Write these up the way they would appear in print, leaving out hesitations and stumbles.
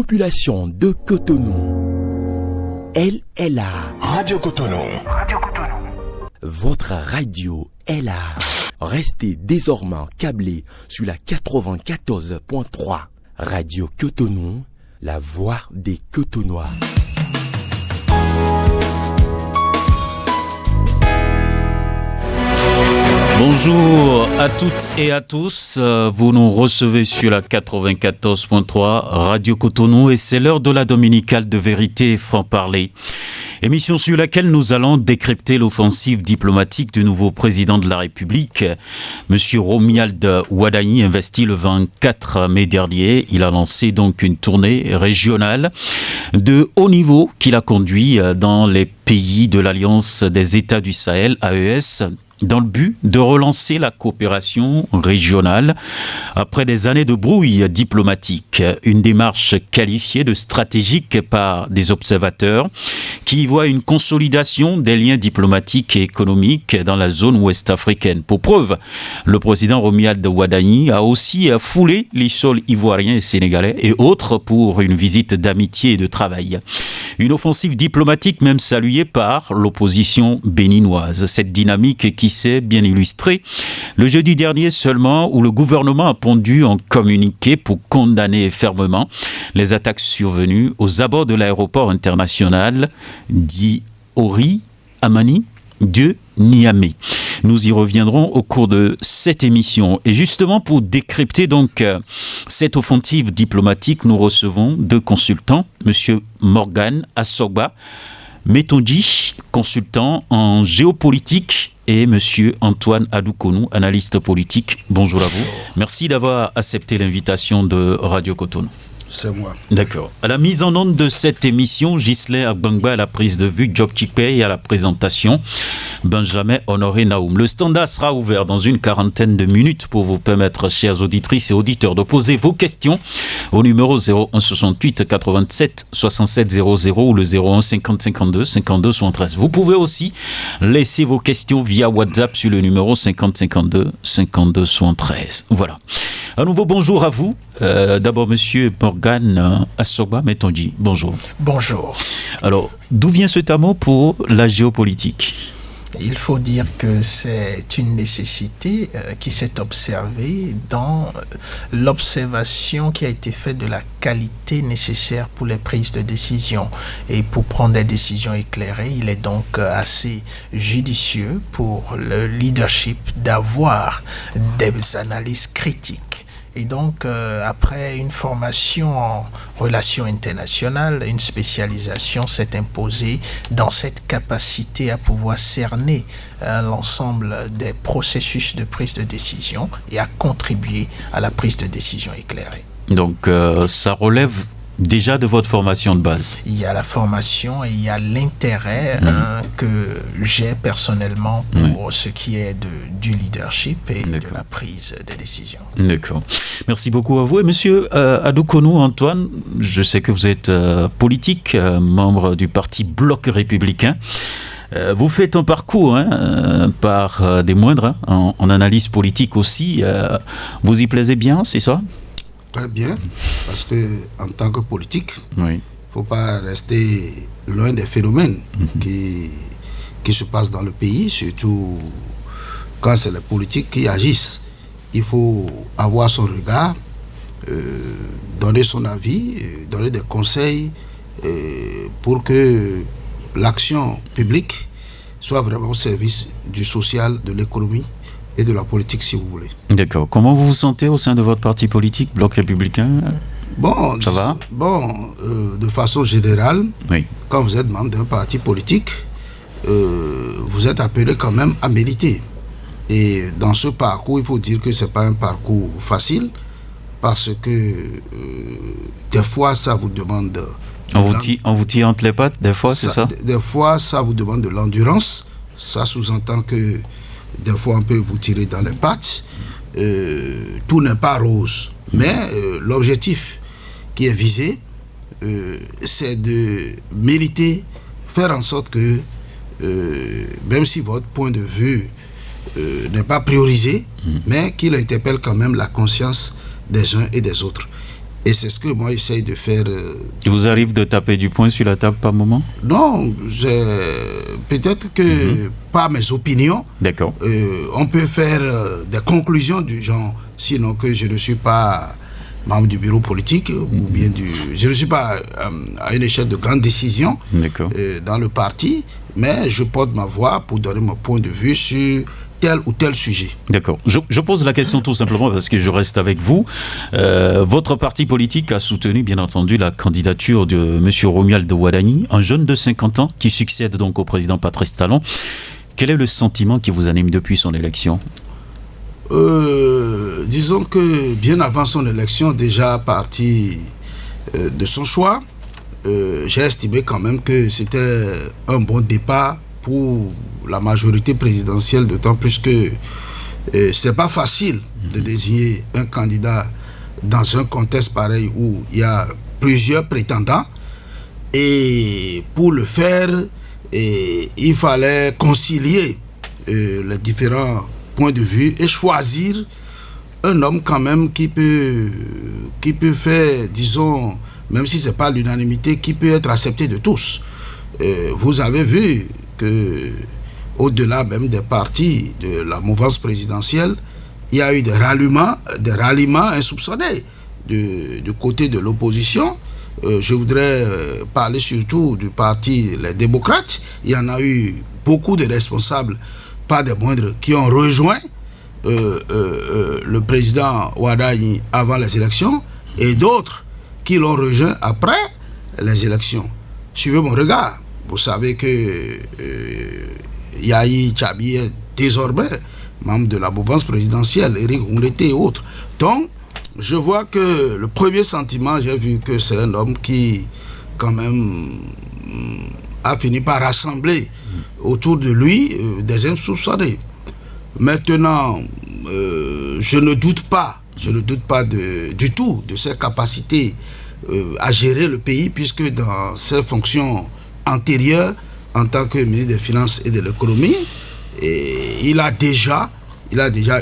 population de Cotonou. Elle est là. Radio Cotonou. Votre radio est là. Restez désormais câblés sur la 94.3. Radio Cotonou, la voix des Cotonois. Bonjour à toutes et à tous, vous nous recevez sur la 94.3 Radio Cotonou et c'est l'heure de la dominicale de vérité et franc-parler. Émission sur laquelle nous allons décrypter l'offensive diplomatique du nouveau président de la République, M. Romuald Wadani, investi le 24 mai dernier. Il a lancé donc une tournée régionale de haut niveau qu'il a conduit dans les pays de l'Alliance des États du Sahel, AES, dans le but de relancer la coopération régionale après des années de brouille diplomatique. Une démarche qualifiée de stratégique par des observateurs qui y voient une consolidation des liens diplomatiques et économiques dans la zone ouest africaine. Pour preuve, le président Romuald Wadani a aussi foulé les sols ivoiriens et sénégalais et autres pour une visite d'amitié et de travail. Une offensive diplomatique même saluée par l'opposition béninoise. Cette dynamique qui s'est bien illustrée le jeudi dernier seulement, où le gouvernement a pondu un communiqué pour condamner fermement les attaques survenues aux abords de l'aéroport international d'Ori Amani de Niamey. Nous y reviendrons au cours de cette émission. Et justement, pour décrypter donc cette offensive diplomatique, nous recevons deux consultants, M. Morgan Assogba Métondji, consultant en géopolitique, et M. Antoine Adoukonou, analyste politique. Bonjour à vous. Merci d'avoir accepté l'invitation de Radio Cotonou. C'est moi. D'accord. À la mise en onde de cette émission, Ghislain Agbangba à la prise de vue, Job Chikpei à la présentation, Benjamin Honoré Naoum. Le standard sera ouvert dans une quarantaine de minutes pour vous permettre, chères auditrices et auditeurs, de poser vos questions au numéro 01 68 87 67 00 ou le 01 50 52 52 73. Vous pouvez aussi laisser vos questions via WhatsApp sur le numéro 50 52 52 73. Voilà. À nouveau, bonjour à vous. D'abord, monsieur Morgan Assogba Métondji. Bonjour. Bonjour. Alors, d'où vient cet amour pour la géopolitique ? Il faut dire que c'est une nécessité qui s'est observée dans l'observation qui a été faite de la qualité nécessaire pour les prises de décision. Et pour prendre des décisions éclairées, il est donc assez judicieux pour le leadership d'avoir des analyses critiques. Et donc, après une formation en relations internationales, une spécialisation s'est imposée dans cette capacité à pouvoir cerner l'ensemble des processus de prise de décision et à contribuer à la prise de décision éclairée. Donc, ça relève déjà de votre formation de base. Il y a la formation et il y a l'intérêt que j'ai personnellement pour ce qui est du leadership et de la prise de décision. D'accord. Merci beaucoup à vous. Et monsieur Adoukonou Antoine, je sais que vous êtes politique, membre du parti Bloc républicain. Vous faites un parcours par des moindres, en analyse politique aussi. Vous y plaisez bien, c'est ça ? Très bien, parce que en tant que politique, il ne faut pas rester loin des phénomènes qui se passent dans le pays, surtout quand c'est les politiques qui agissent. Il faut avoir son regard, donner son avis, donner des conseils pour que l'action publique soit vraiment au service du social, de l'économie et de la politique, si vous voulez. D'accord. Comment vous vous sentez au sein de votre parti politique, Bloc républicain ? Bon, ça va ? De façon générale, quand vous êtes membre d'un parti politique, vous êtes appelé quand même à militer. Et dans ce parcours, il faut dire que ce n'est pas un parcours facile, parce que des fois, ça vous demande... On vous tire entre les pattes, des fois, c'est ça ? Des fois, ça vous demande de l'endurance. Ça sous-entend que des fois, on peut vous tirer dans les pattes. Tout n'est pas rose. Mais l'objectif qui est visé, c'est de mériter, faire en sorte que, même si votre point de vue n'est pas priorisé, mais qu'il interpelle quand même la conscience des uns et des autres. Et c'est ce que moi j'essaye de faire. Il vous arrive de taper du poing sur la table par moment? Non, peut-être que par mes opinions, d'accord. On peut faire des conclusions du genre, sinon que je ne suis pas membre du bureau politique ou bien je ne suis pas à une échelle de grande décision dans le parti, mais je porte ma voix pour donner mon point de vue sur tel ou tel sujet. D'accord. Je pose la question tout simplement parce que je reste avec vous. Votre parti politique a soutenu, bien entendu, la candidature de M. Romuald Ouadani, un jeune de 50 ans qui succède donc au président Patrice Talon. Quel est le sentiment qui vous anime depuis son élection? Disons que bien avant son élection, déjà parti de son choix, j'ai estimé quand même que c'était un bon départ pour la majorité présidentielle, d'autant plus que c'est pas facile de désigner un candidat dans un contexte pareil où il y a plusieurs prétendants. Et pour le faire, il fallait concilier les différents points de vue et choisir un homme quand même qui peut faire, disons, même si c'est pas l'unanimité, qui peut être accepté de tous. Vous avez vu que au-delà même des partis de la mouvance présidentielle, il y a eu des ralliements insoupçonnés du côté de l'opposition. Je voudrais parler surtout du parti Les Démocrates. Il y en a eu beaucoup de responsables, pas des moindres, qui ont rejoint le président Ouadani avant les élections et d'autres qui l'ont rejoint après les élections. Suivez mon regard. Vous savez que Yahi Tchabi est désormais membre de la mouvance présidentielle, Éric Ngoundete et autres. Donc, je vois que le premier sentiment, j'ai vu que c'est un homme qui, quand même, a fini par rassembler autour de lui des insoupçonnés. Maintenant, je ne doute pas du tout de ses capacités à gérer le pays, puisque dans ses fonctions antérieures, en tant que ministre des Finances et de l'Économie, il a déjà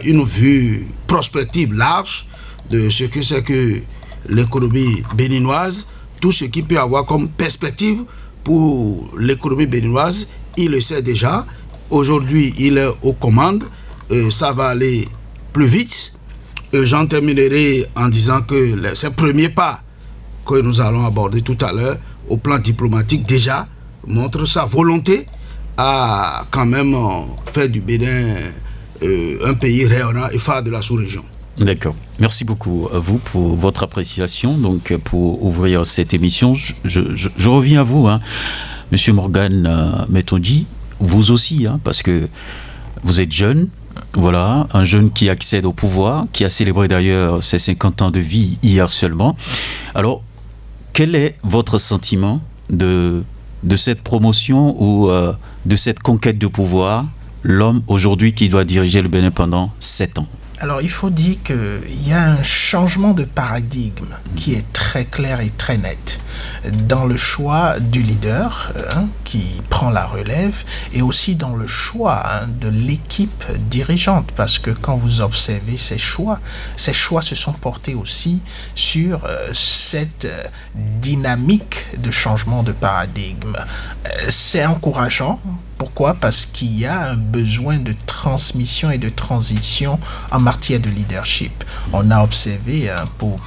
une vue prospective large de ce que c'est que l'économie béninoise, tout ce qu'il peut avoir comme perspective pour l'économie béninoise, il le sait déjà. Aujourd'hui, il est aux commandes, ça va aller plus vite. J'en terminerai en disant que ces premiers pas que nous allons aborder tout à l'heure au plan diplomatique déjà montrent sa volonté à quand même faire du Bénin un pays rayonnant et phare de la sous-région. D'accord. Merci beaucoup à vous pour votre appréciation. Donc, pour ouvrir cette émission, je reviens à vous, Monsieur Morgan Metonji, vous aussi, parce que vous êtes jeune, voilà, un jeune qui accède au pouvoir, qui a célébré d'ailleurs ses 50 ans de vie hier seulement. Alors, quel est votre sentiment de cette promotion ou de cette conquête de pouvoir, l'homme aujourd'hui qui doit diriger le Bénin pendant 7 ans? Alors, il faut dire qu'il y a un changement de paradigme qui est très clair et très net dans le choix du leader qui prend la relève et aussi dans le choix de l'équipe dirigeante, parce que quand vous observez ces choix se sont portés aussi sur cette dynamique de changement de paradigme. C'est encourageant. Pourquoi? Parce qu'il y a un besoin de transmission et de transition en matière de leadership. On a observé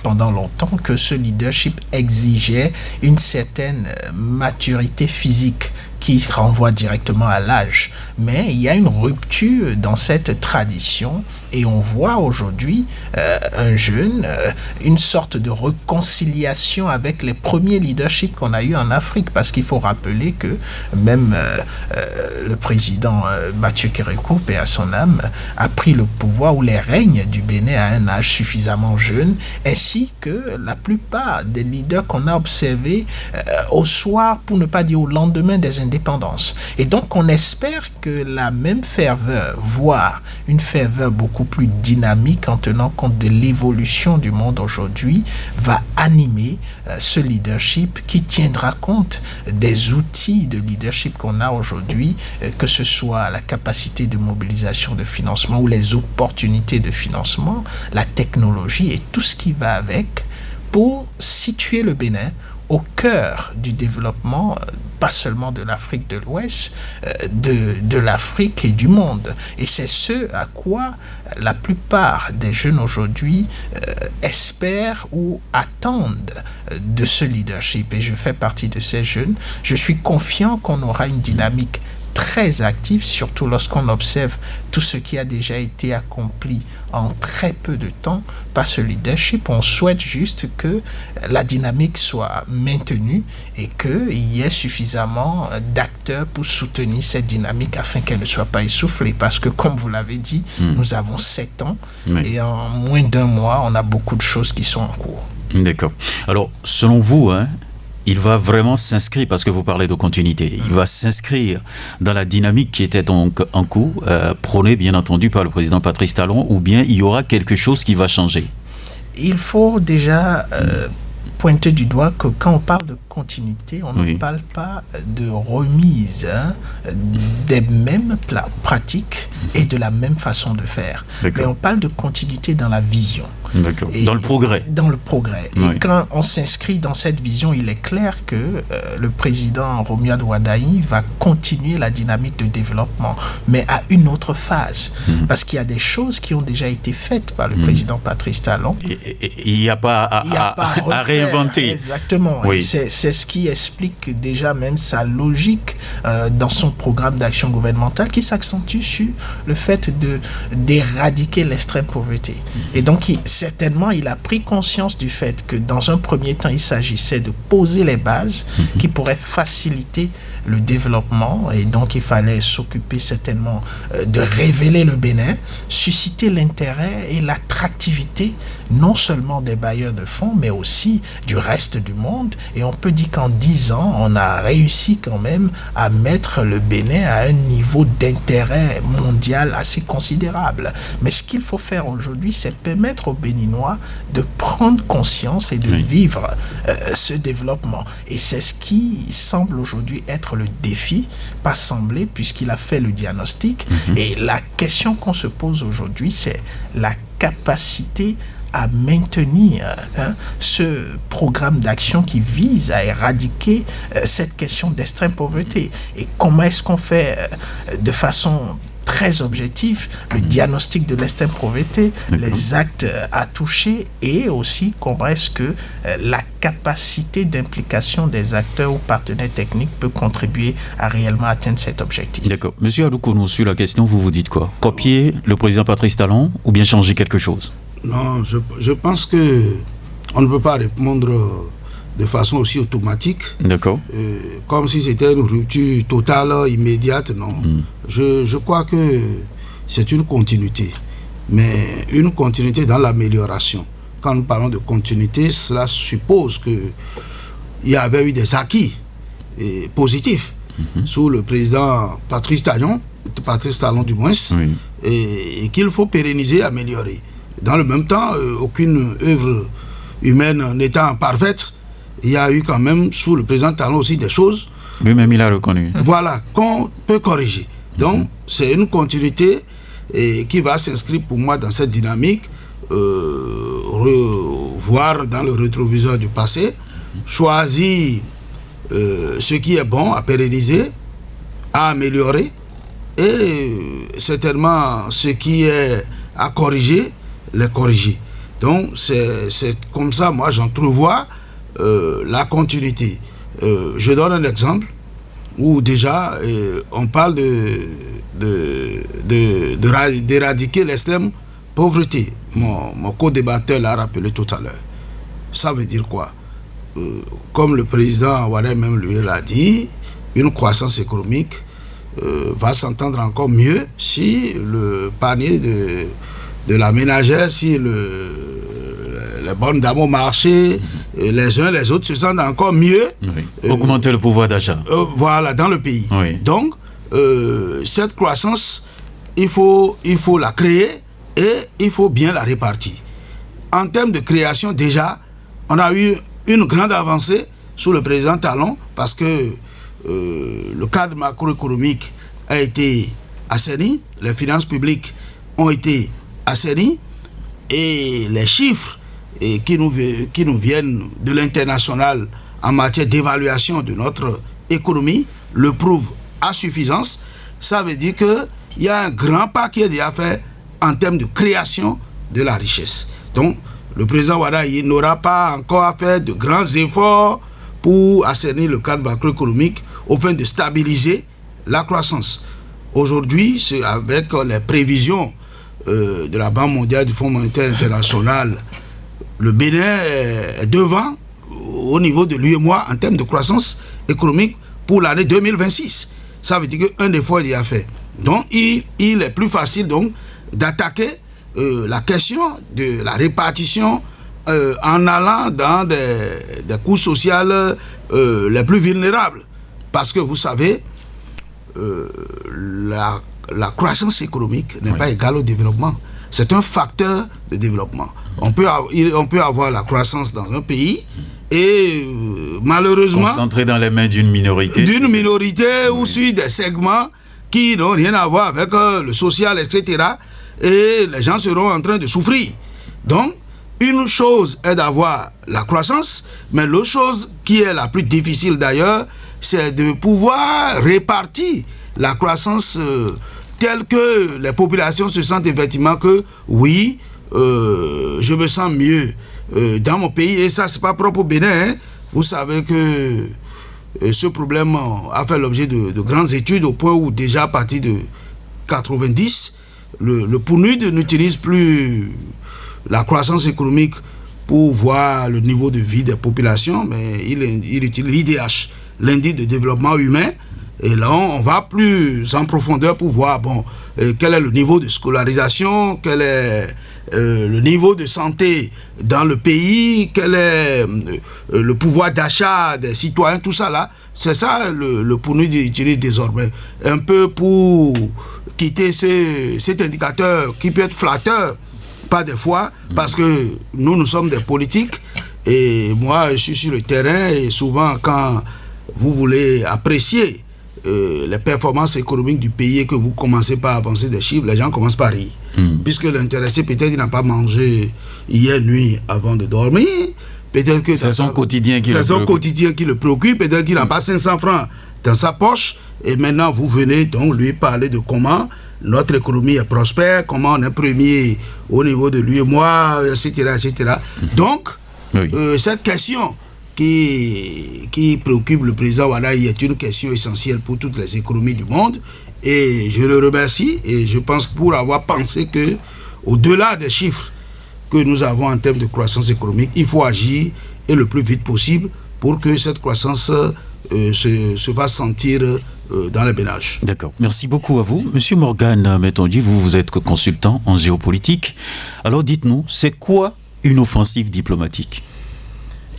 pendant longtemps que ce leadership exigeait une certaine maturité physique qui renvoie directement à l'âge. Mais il y a une rupture dans cette tradition et on voit aujourd'hui un jeune, une sorte de réconciliation avec les premiers leaderships qu'on a eu en Afrique, parce qu'il faut rappeler que même le président Mathieu Kérékou, paix à son âme, a pris le pouvoir ou les règnes du Bénin à un âge suffisamment jeune, ainsi que la plupart des leaders qu'on a observés au soir, pour ne pas dire au lendemain des indépendances. Et donc on espère que la même ferveur, voire une ferveur beaucoup plus dynamique en tenant compte de l'évolution du monde aujourd'hui, va animer ce leadership qui tiendra compte des outils de leadership qu'on a aujourd'hui, que ce soit la capacité de mobilisation de financement ou les opportunités de financement, la technologie et tout ce qui va avec, pour situer le Bénin au cœur du développement, pas seulement de l'Afrique de l'Ouest, de l'Afrique et du monde. Et c'est ce à quoi la plupart des jeunes aujourd'hui espèrent ou attendent de ce leadership. Et je fais partie de ces jeunes. Je suis confiant qu'on aura une dynamique très active, surtout lorsqu'on observe tout ce qui a déjà été accompli en très peu de temps par ce leadership. On souhaite juste que la dynamique soit maintenue et qu'il y ait suffisamment d'acteurs pour soutenir cette dynamique afin qu'elle ne soit pas essoufflée. Parce que, comme vous l'avez dit, nous avons 7 ans et en moins d'1 mois, on a beaucoup de choses qui sont en cours. D'accord. Alors, selon vous, il va vraiment s'inscrire, parce que vous parlez de continuité, il va s'inscrire dans la dynamique qui était donc en cours, prônée bien entendu par le président Patrice Talon, ou bien il y aura quelque chose qui va changer? Il faut déjà pointer du doigt que quand on parle de continuité, on ne parle pas de remise des mêmes pratiques et de la même façon de faire. Mais on parle de continuité dans la vision. D'accord. Dans le progrès. Dans le progrès. Et quand on s'inscrit dans cette vision, il est clair que le président Romuald Wardani va continuer la dynamique de développement, mais à une autre phase. Parce qu'il y a des choses qui ont déjà été faites par le président Patrice Talon. Il n'y a pas à réinventer. Exactement. Oui. C'est ce qui explique déjà même sa logique dans son programme d'action gouvernementale qui s'accentue sur le fait d'éradiquer l'extrême pauvreté. Et donc, certainement, il a pris conscience du fait que dans un premier temps, il s'agissait de poser les bases qui pourraient faciliter le développement, et donc il fallait s'occuper certainement de révéler le Bénin, susciter l'intérêt et l'attractivité non seulement des bailleurs de fonds, mais aussi du reste du monde. Et on peut dire qu'en 10 ans, on a réussi quand même à mettre le Bénin à un niveau d'intérêt mondial assez considérable. Mais ce qu'il faut faire aujourd'hui, c'est permettre aux Béninois de prendre conscience et de vivre ce développement. Et c'est ce qui semble aujourd'hui être le défi, pas semblé, puisqu'il a fait le diagnostic. Et la question qu'on se pose aujourd'hui, c'est la capacité à maintenir ce programme d'action qui vise à éradiquer cette question d'extrême pauvreté. Et comment est-ce qu'on fait de façon très objectif le diagnostic de l'extrême pauvreté, les actes à toucher, et aussi comment est-ce que la capacité d'implication des acteurs ou partenaires techniques peut contribuer à réellement atteindre cet objectif. D'accord. Monsieur Adoukonou, sur la question, vous dites quoi? Copier le président Patrice Talon ou bien changer quelque chose? Non, je pense que on ne peut pas répondre de façon aussi automatique. D'accord. Comme si c'était une rupture totale, immédiate, non. Je crois que c'est une continuité, mais une continuité dans l'amélioration. Quand nous parlons de continuité, cela suppose qu'il y avait eu des acquis positifs sous le président Patrice Talon du moins, et qu'il faut pérenniser, améliorer. Dans le même temps, aucune œuvre humaine n'étant parfaite, il y a eu quand même sous le président Talon aussi des choses. Lui-même, il a reconnu. Voilà, qu'on peut corriger. Donc, c'est une continuité qui va s'inscrire pour moi dans cette dynamique, voir dans le rétroviseur du passé, choisir ce qui est bon à pérenniser, à améliorer, et certainement ce qui est à corriger, les corriger. Donc, c'est comme ça, moi, j'entrevois la continuité. Je donne un exemple où déjà on parle d'éradiquer l'extrême pauvreté. Mon co-débatteur l'a rappelé tout à l'heure. Ça veut dire quoi? Comme le président Ouaddaï même lui l'a dit, une croissance économique va s'entendre encore mieux si le panier de la ménagère, si les bonnes dames au marché, les uns les autres se sentent encore mieux. Augmenter le pouvoir d'achat. Voilà, dans le pays. Donc, cette croissance, il faut la créer et il faut bien la répartir. En termes de création, déjà, on a eu une grande avancée sous le président Talon parce que le cadre macroéconomique a été assaini, les finances publiques ont été assainies et les chiffres et qui nous viennent de l'international en matière d'évaluation de notre économie le prouvent à suffisance. Ça veut dire qu'il y a un grand pas qui est déjà fait en termes de création de la richesse. Donc, le président Ouattara n'aura pas encore à faire de grands efforts pour assainir le cadre macroéconomique au fin de stabiliser la croissance. Aujourd'hui, c'est avec les prévisions de la Banque mondiale, du Fonds monétaire international, le Bénin est devant au niveau de l'UEMOA en termes de croissance économique pour l'année 2026. Ça veut dire qu'un effort est déjà fait. Donc, il est plus facile donc d'attaquer la question de la répartition en allant dans des couches sociales les plus vulnérables. Parce que vous savez, la croissance économique n'est pas égale au développement. C'est un facteur de développement. On peut avoir la croissance dans un pays et malheureusement... Concentré dans les mains d'une minorité. D'une minorité ou sur des segments qui n'ont rien à voir avec le social, etc. Et les gens seront en train de souffrir. Donc, une chose est d'avoir la croissance, mais l'autre chose qui est la plus difficile d'ailleurs, c'est de pouvoir répartir la croissance telle que les populations se sentent effectivement que oui, je me sens mieux dans mon pays, et ça c'est pas propre au Bénin, hein. Vous savez que ce problème a fait l'objet de grandes études au point où déjà à partir de 90, le PNUD n'utilise plus la croissance économique pour voir le niveau de vie des populations, mais il utilise l'IDH, l'indice de développement humain. Et là, on va plus en profondeur pour voir quel est le niveau de scolarisation, quel est le niveau de santé dans le pays, quel est le pouvoir d'achat des citoyens, tout ça là. C'est ça le PNUD utilise désormais. Un peu pour quitter cet indicateur qui peut être flatteur, pas des fois, parce que nous sommes des politiques et moi je suis sur le terrain et souvent quand vous voulez apprécier les performances économiques du pays et que vous commencez par avancer des chiffres, les gens commencent par rire. Puisque l'intéressé, peut-être il n'a pas mangé hier nuit avant de dormir, peut-être que c'est son quotidien qui le préoccupe, peut-être qu'il n'a pas 500 francs dans sa poche, et maintenant vous venez donc lui parler de comment notre économie est prospère, comment on est premier au niveau de l'UEMOA, etc. etc. Donc, cette question qui préoccupe le président Ouattara est une question essentielle pour toutes les économies du monde, et je le remercie, et je pense pour avoir pensé que au-delà des chiffres que nous avons en termes de croissance économique, il faut agir et le plus vite possible pour que cette croissance se fasse sentir dans les ménages. D'accord. Merci beaucoup à vous. Monsieur Morgan Metonji, vous êtes consultant en géopolitique. Alors dites-nous, c'est quoi une offensive diplomatique ?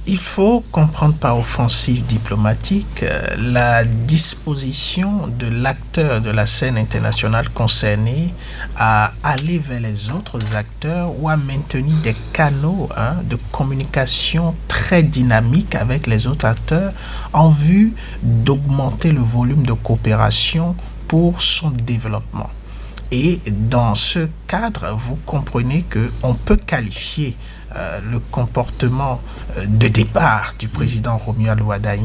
Il faut comprendre par offensive diplomatique la disposition de l'acteur de la scène internationale concerné à aller vers les autres acteurs ou à maintenir des canaux de communication très dynamiques avec les autres acteurs en vue d'augmenter le volume de coopération pour son développement. Et dans ce cadre, vous comprenez qu'on peut qualifier le comportement de départ du président Romuald Ouattara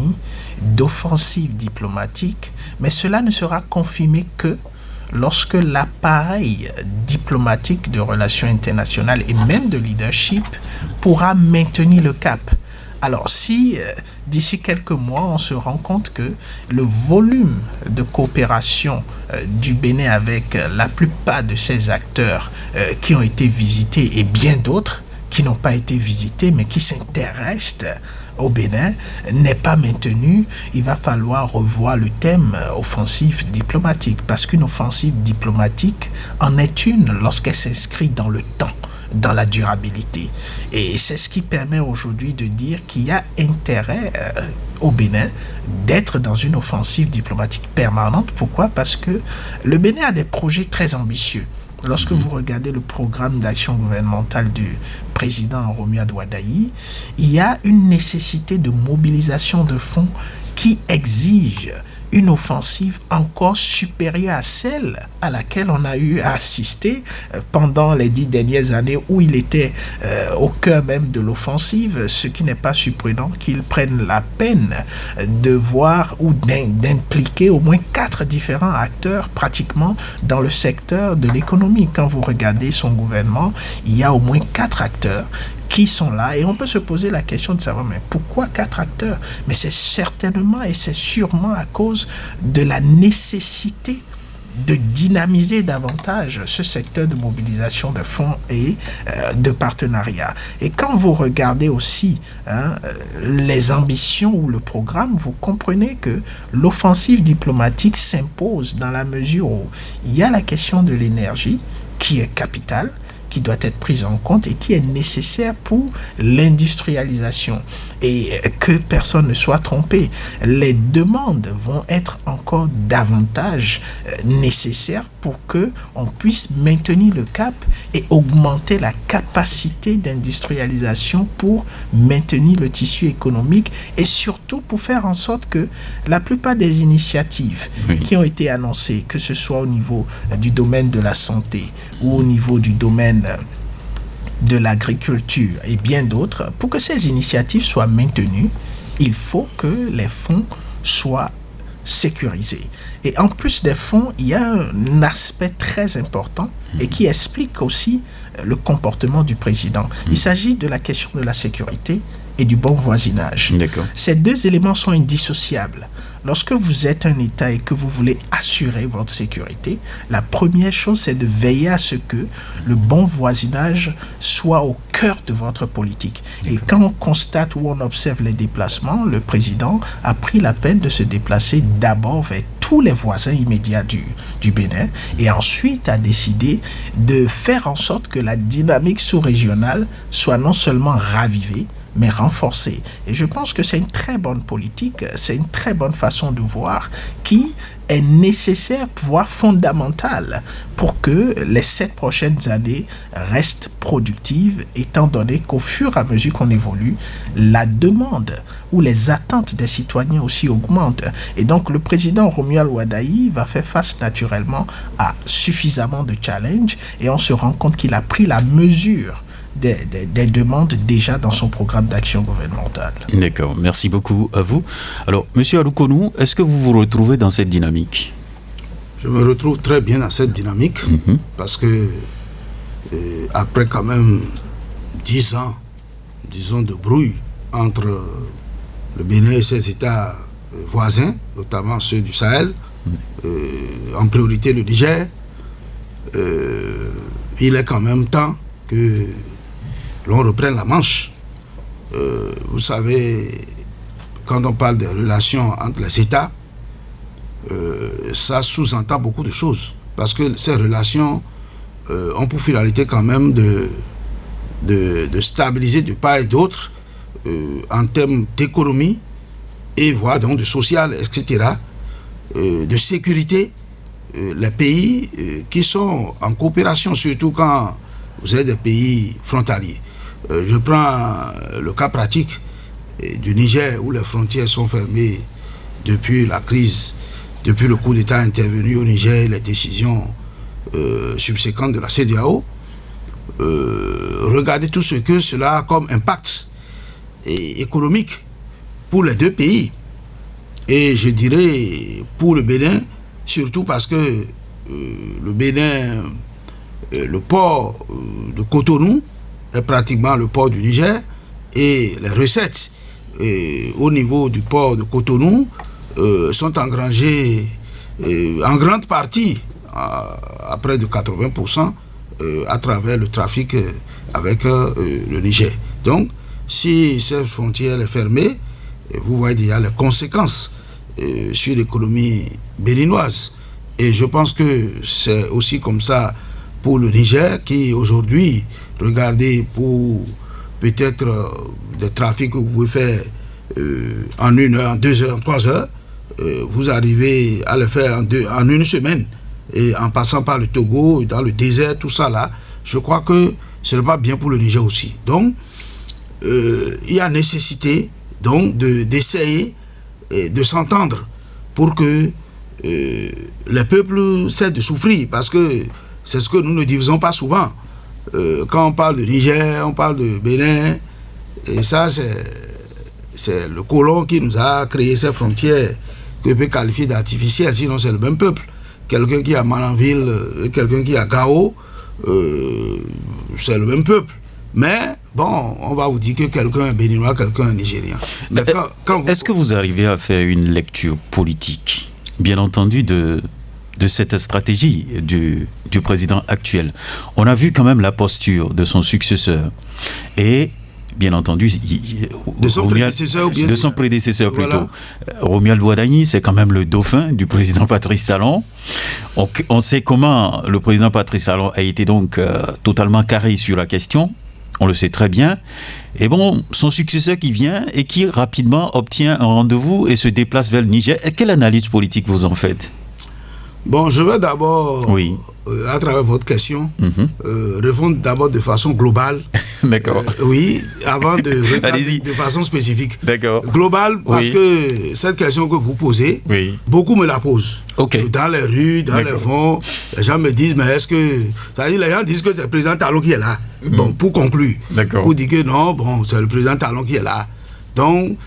d'offensive diplomatique, mais cela ne sera confirmé que lorsque l'appareil diplomatique de relations internationales et même de leadership pourra maintenir le cap. Alors si d'ici quelques mois on se rend compte que le volume de coopération du Bénin avec la plupart de ces acteurs qui ont été visités et bien d'autres qui n'ont pas été visités mais qui s'intéressent au Bénin n'est pas maintenu, il va falloir revoir le thème offensive diplomatique, parce qu'une offensive diplomatique en est une lorsqu'elle s'inscrit dans le temps, dans la durabilité. Et c'est ce qui permet aujourd'hui de dire qu'il y a intérêt au Bénin d'être dans une offensive diplomatique permanente. Pourquoi ? Parce que le Bénin a des projets très ambitieux. Lorsque vous regardez le programme d'action gouvernementale du président Romuald Ouattara, il y a une nécessité de mobilisation de fonds qui exige une offensive encore supérieure à celle à laquelle on a eu à assister pendant les 10 dernières années où il était au cœur même de l'offensive, ce qui n'est pas surprenant qu'ils prennent la peine de voir ou d'impliquer au moins 4 différents acteurs pratiquement dans le secteur de l'économie. Quand vous regardez son gouvernement, il y a au moins 4 acteurs qui sont là, et on peut se poser la question de savoir, mais pourquoi 4 acteurs? Mais c'est certainement et c'est sûrement à cause de la nécessité de dynamiser davantage ce secteur de mobilisation de fonds et de partenariat. Et quand vous regardez aussi les ambitions ou le programme, vous comprenez que l'offensive diplomatique s'impose dans la mesure où il y a la question de l'énergie qui est capitale, qui doit être prise en compte et qui est nécessaire pour l'industrialisation. Et que personne ne soit trompé, les demandes vont être encore davantage nécessaires pour que on puisse maintenir le cap et augmenter la capacité d'industrialisation pour maintenir le tissu économique et surtout pour faire en sorte que la plupart des initiatives qui ont été annoncées, que ce soit au niveau du domaine de la santé ou au niveau du domaine de l'agriculture et bien d'autres, pour que ces initiatives soient maintenues, il faut que les fonds soient sécurisés. Et en plus des fonds, il y a un aspect très important et qui explique aussi le comportement du président. Il s'agit de la question de la sécurité et du bon voisinage. D'accord. Ces 2 éléments sont indissociables. Lorsque vous êtes un État et que vous voulez assurer votre sécurité, la première chose, c'est de veiller à ce que le bon voisinage soit au cœur de votre politique. D'accord. Et quand on constate ou on observe les déplacements, le président a pris la peine de se déplacer d'abord vers tous les voisins immédiats du Bénin et ensuite a décidé de faire en sorte que la dynamique sous-régionale soit non seulement ravivée, mais renforcée. Et je pense que c'est une très bonne politique, c'est une très bonne façon de voir qui est nécessaire, voire fondamentale, pour que les 7 prochaines années restent productives, étant donné qu'au fur et à mesure qu'on évolue, la demande ou les attentes des citoyens aussi augmentent. Et donc le président Romuald Wadaï va faire face naturellement à suffisamment de challenges et on se rend compte qu'il a pris la mesure des demandes déjà dans son programme d'action gouvernementale. D'accord, merci beaucoup à vous. Alors, Monsieur Aloukonou, est-ce que vous vous retrouvez dans cette dynamique? Je me retrouve très bien dans cette dynamique parce que après quand même 10 ans, disons, de brouille entre le Bénin et ses États voisins, notamment ceux du Sahel, en priorité le Niger, il est quand même temps que l'on reprenne la manche. Vous savez, quand on parle des relations entre les États, ça sous-entend beaucoup de choses. Parce que ces relations ont pour finalité quand même de stabiliser de part et d'autre en termes d'économie et voire donc de social, etc., de sécurité, les pays qui sont en coopération, surtout quand vous êtes des pays frontaliers. Je prends le cas pratique du Niger où les frontières sont fermées depuis la crise, depuis le coup d'État intervenu au Niger, les décisions subséquentes de la CEDEAO. Regardez tout ce que cela a comme impact économique pour les 2 pays. Et je dirais pour le Bénin, surtout parce que le Bénin, le port de Cotonou est pratiquement le port du Niger et les recettes au niveau du port de Cotonou sont engrangées en grande partie, à près de 80%, à travers le trafic avec le Niger. Donc, si cette frontière est fermée, vous voyez déjà les conséquences sur l'économie béninoise. Et je pense que c'est aussi comme ça pour le Niger qui aujourd'hui, regardez, pour peut-être des trafics que vous pouvez faire en 1 heure, en 2 heures, en 3 heures, vous arrivez à le faire en 1 semaine et en passant par le Togo, dans le désert, tout ça là, je crois que ce n'est pas bien pour le Niger aussi. Donc, il y a nécessité donc d'essayer de s'entendre pour que les peuples cessent de souffrir, parce que c'est ce que nous ne disons pas souvent. Quand on parle de Niger, on parle de Bénin, et ça c'est le colon qui nous a créé ces frontières que peut qualifier d'artificielles, sinon c'est le même peuple. Quelqu'un qui est à Malanville, quelqu'un qui est à Gao, c'est le même peuple. Mais bon, on va vous dire que quelqu'un est béninois, quelqu'un est nigérien. Mais est-ce que vous arrivez à faire une lecture politique, bien entendu, de cette stratégie du président actuel? On a vu quand même la posture de son successeur et bien entendu de son prédécesseur plutôt. Voilà. Romuald Boadagni, c'est quand même le dauphin du président Patrice Talon. On sait comment le président Patrice Talon a été donc totalement carré sur la question. On le sait très bien. Et bon, son successeur qui vient et qui rapidement obtient un rendez-vous et se déplace vers le Niger. Quelle analyse politique vous en faites? Bon, je vais d'abord, à travers votre question, répondre d'abord de façon globale. D'accord. Oui, avant de répondre de façon spécifique. D'accord. Globale, parce que cette question que vous posez, beaucoup me la posent. Dans les rues, dans les fonds, les gens me disent, mais est-ce que... C'est-à-dire, les gens disent que c'est le président Talon qui est là. Bon, pour conclure. Pour dire que non, bon, c'est le président Talon qui est là. Donc,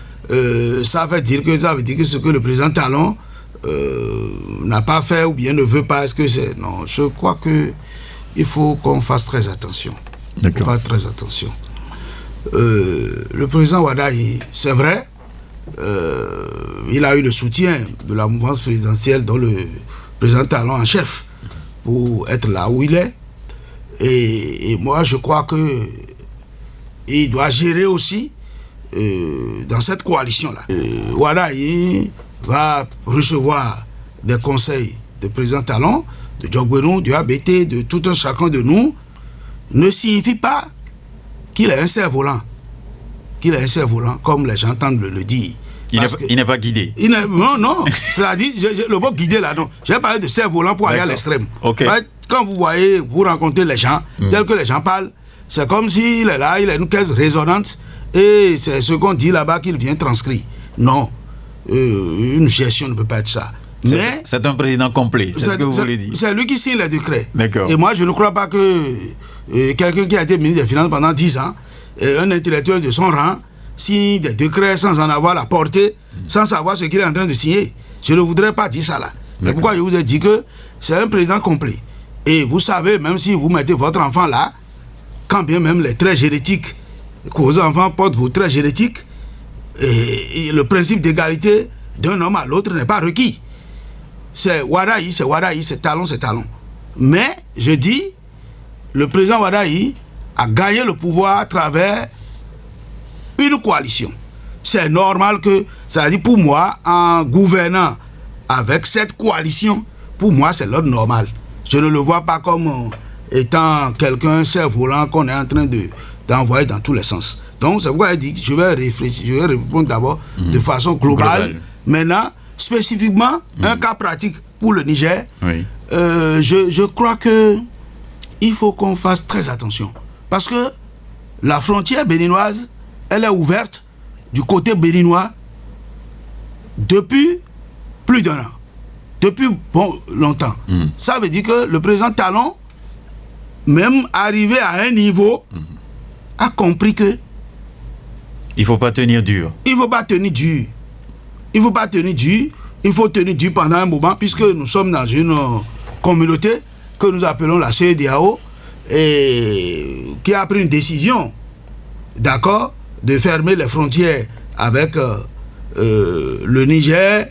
ça veut dire que ce que le président Talon n'a pas fait ou bien ne veut pas, est-ce que c'est... Non, je crois que il faut qu'on fasse très attention. D'accord. Fasse très attention. Le président Wadahi, c'est vrai, il a eu le soutien de la mouvance présidentielle dont le président Talon en chef pour être là où il est. Et moi, je crois que il doit gérer aussi dans cette coalition-là. Wadahi va recevoir des conseils de président Talon, de Djogbenou, du ABT, de tout un chacun de nous, ne signifie pas qu'il est un cerf-volant. Qu'il est un cerf-volant, comme les gens entendent le dire. Il n'est pas guidé. Non. C'est-à-dire, le mot guidé là, non. J'ai parlé de cerf-volant pour aller à l'extrême. Quand vous voyez, vous rencontrez les gens, tels que les gens parlent, c'est comme s'il est là, il a une caisse résonante, et c'est ce qu'on dit là-bas qu'il vient transcrire. Non. Une gestion ne peut pas être ça. Mais c'est un président complet, c'est ce que vous voulez dire. C'est lui qui signe les décrets. D'accord. Et moi, je ne crois pas que quelqu'un qui a été ministre des Finances pendant 10 ans, un intellectuel de son rang, signe des décrets sans en avoir la portée, sans savoir ce qu'il est en train de signer. Je ne voudrais pas dire ça là. Mais pourquoi je vous ai dit que c'est un président complet. Et vous savez, même si vous mettez votre enfant là, quand bien même les traits génétiques, que vos enfants portent vos traits génétiques, et le principe d'égalité d'un homme à l'autre n'est pas requis. C'est Wadahi, c'est Talon, c'est Talon. Mais, je dis, le président Wadahi a gagné le pouvoir à travers une coalition. C'est normal que, c'est-à-dire pour moi, en gouvernant avec cette coalition, pour moi, c'est l'ordre normal. Je ne le vois pas comme étant quelqu'un cerf-volant qu'on est en train d'envoyer dans tous les sens. Donc, c'est pourquoi je dis que je vais réfléchir, je vais répondre d'abord de façon globale. Maintenant, spécifiquement, un cas pratique pour le Niger, je crois que il faut qu'on fasse très attention. Parce que la frontière béninoise, elle est ouverte du côté béninois depuis plus d'un an. Depuis longtemps. Ça veut dire que le président Talon, même arrivé à un niveau, a compris que il ne faut pas tenir dur. Il ne faut pas tenir dur. Il ne faut pas tenir dur. Il faut tenir dur pendant un moment, puisque nous sommes dans une communauté que nous appelons la CEDEAO, et qui a pris une décision, d'accord, de fermer les frontières avec le Niger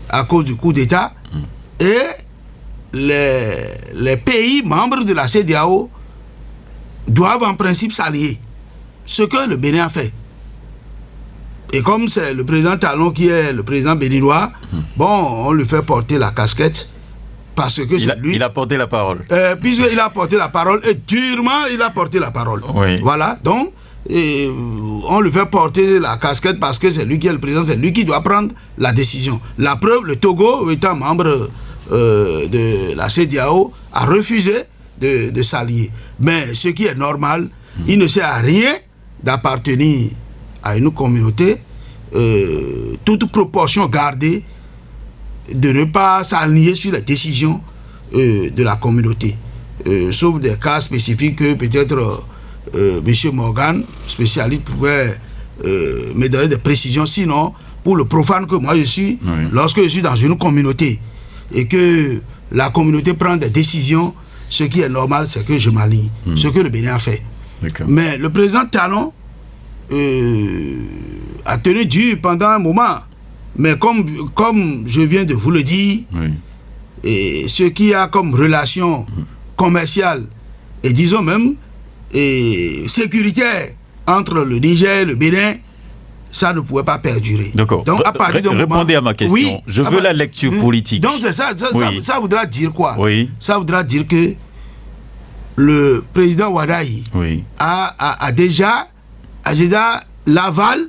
à cause du coup d'État. Et les pays membres de la CEDEAO doivent en principe s'allier. Ce que le Bénin a fait. Et comme c'est le président Talon qui est le président béninois, on lui fait porter la casquette parce que c'est lui. Il a porté la parole. Puisqu'il a porté la parole, et durement il a porté la parole. Oui. Voilà, donc on lui fait porter la casquette parce que c'est lui qui est le président, c'est lui qui doit prendre la décision. La preuve, le Togo, étant membre de la CEDEAO, a refusé de s'allier. Mais ce qui est normal, il ne sert à rien d'appartenir à une communauté, toute proportion gardée, de ne pas s'aligner sur les décisions de la communauté. Sauf des cas spécifiques que peut-être M. Morgan, spécialiste, pouvait me donner des précisions. Sinon, pour le profane que moi je suis, lorsque je suis dans une communauté et que la communauté prend des décisions, ce qui est normal, c'est que je m'aligne. Ce que le Bénin a fait. Mais le président Talon a tenu dur pendant un moment. Mais comme je viens de vous le dire, et ce qui a comme relation commerciale et disons même sécuritaire entre le Niger et le Bénin, ça ne pouvait pas perdurer. D'accord. Donc, répondez à ma question. Oui, je veux la lecture politique. Donc, c'est ça, ça voudra dire quoi? Ça voudra dire que le président Wadaï a déjà l'aval,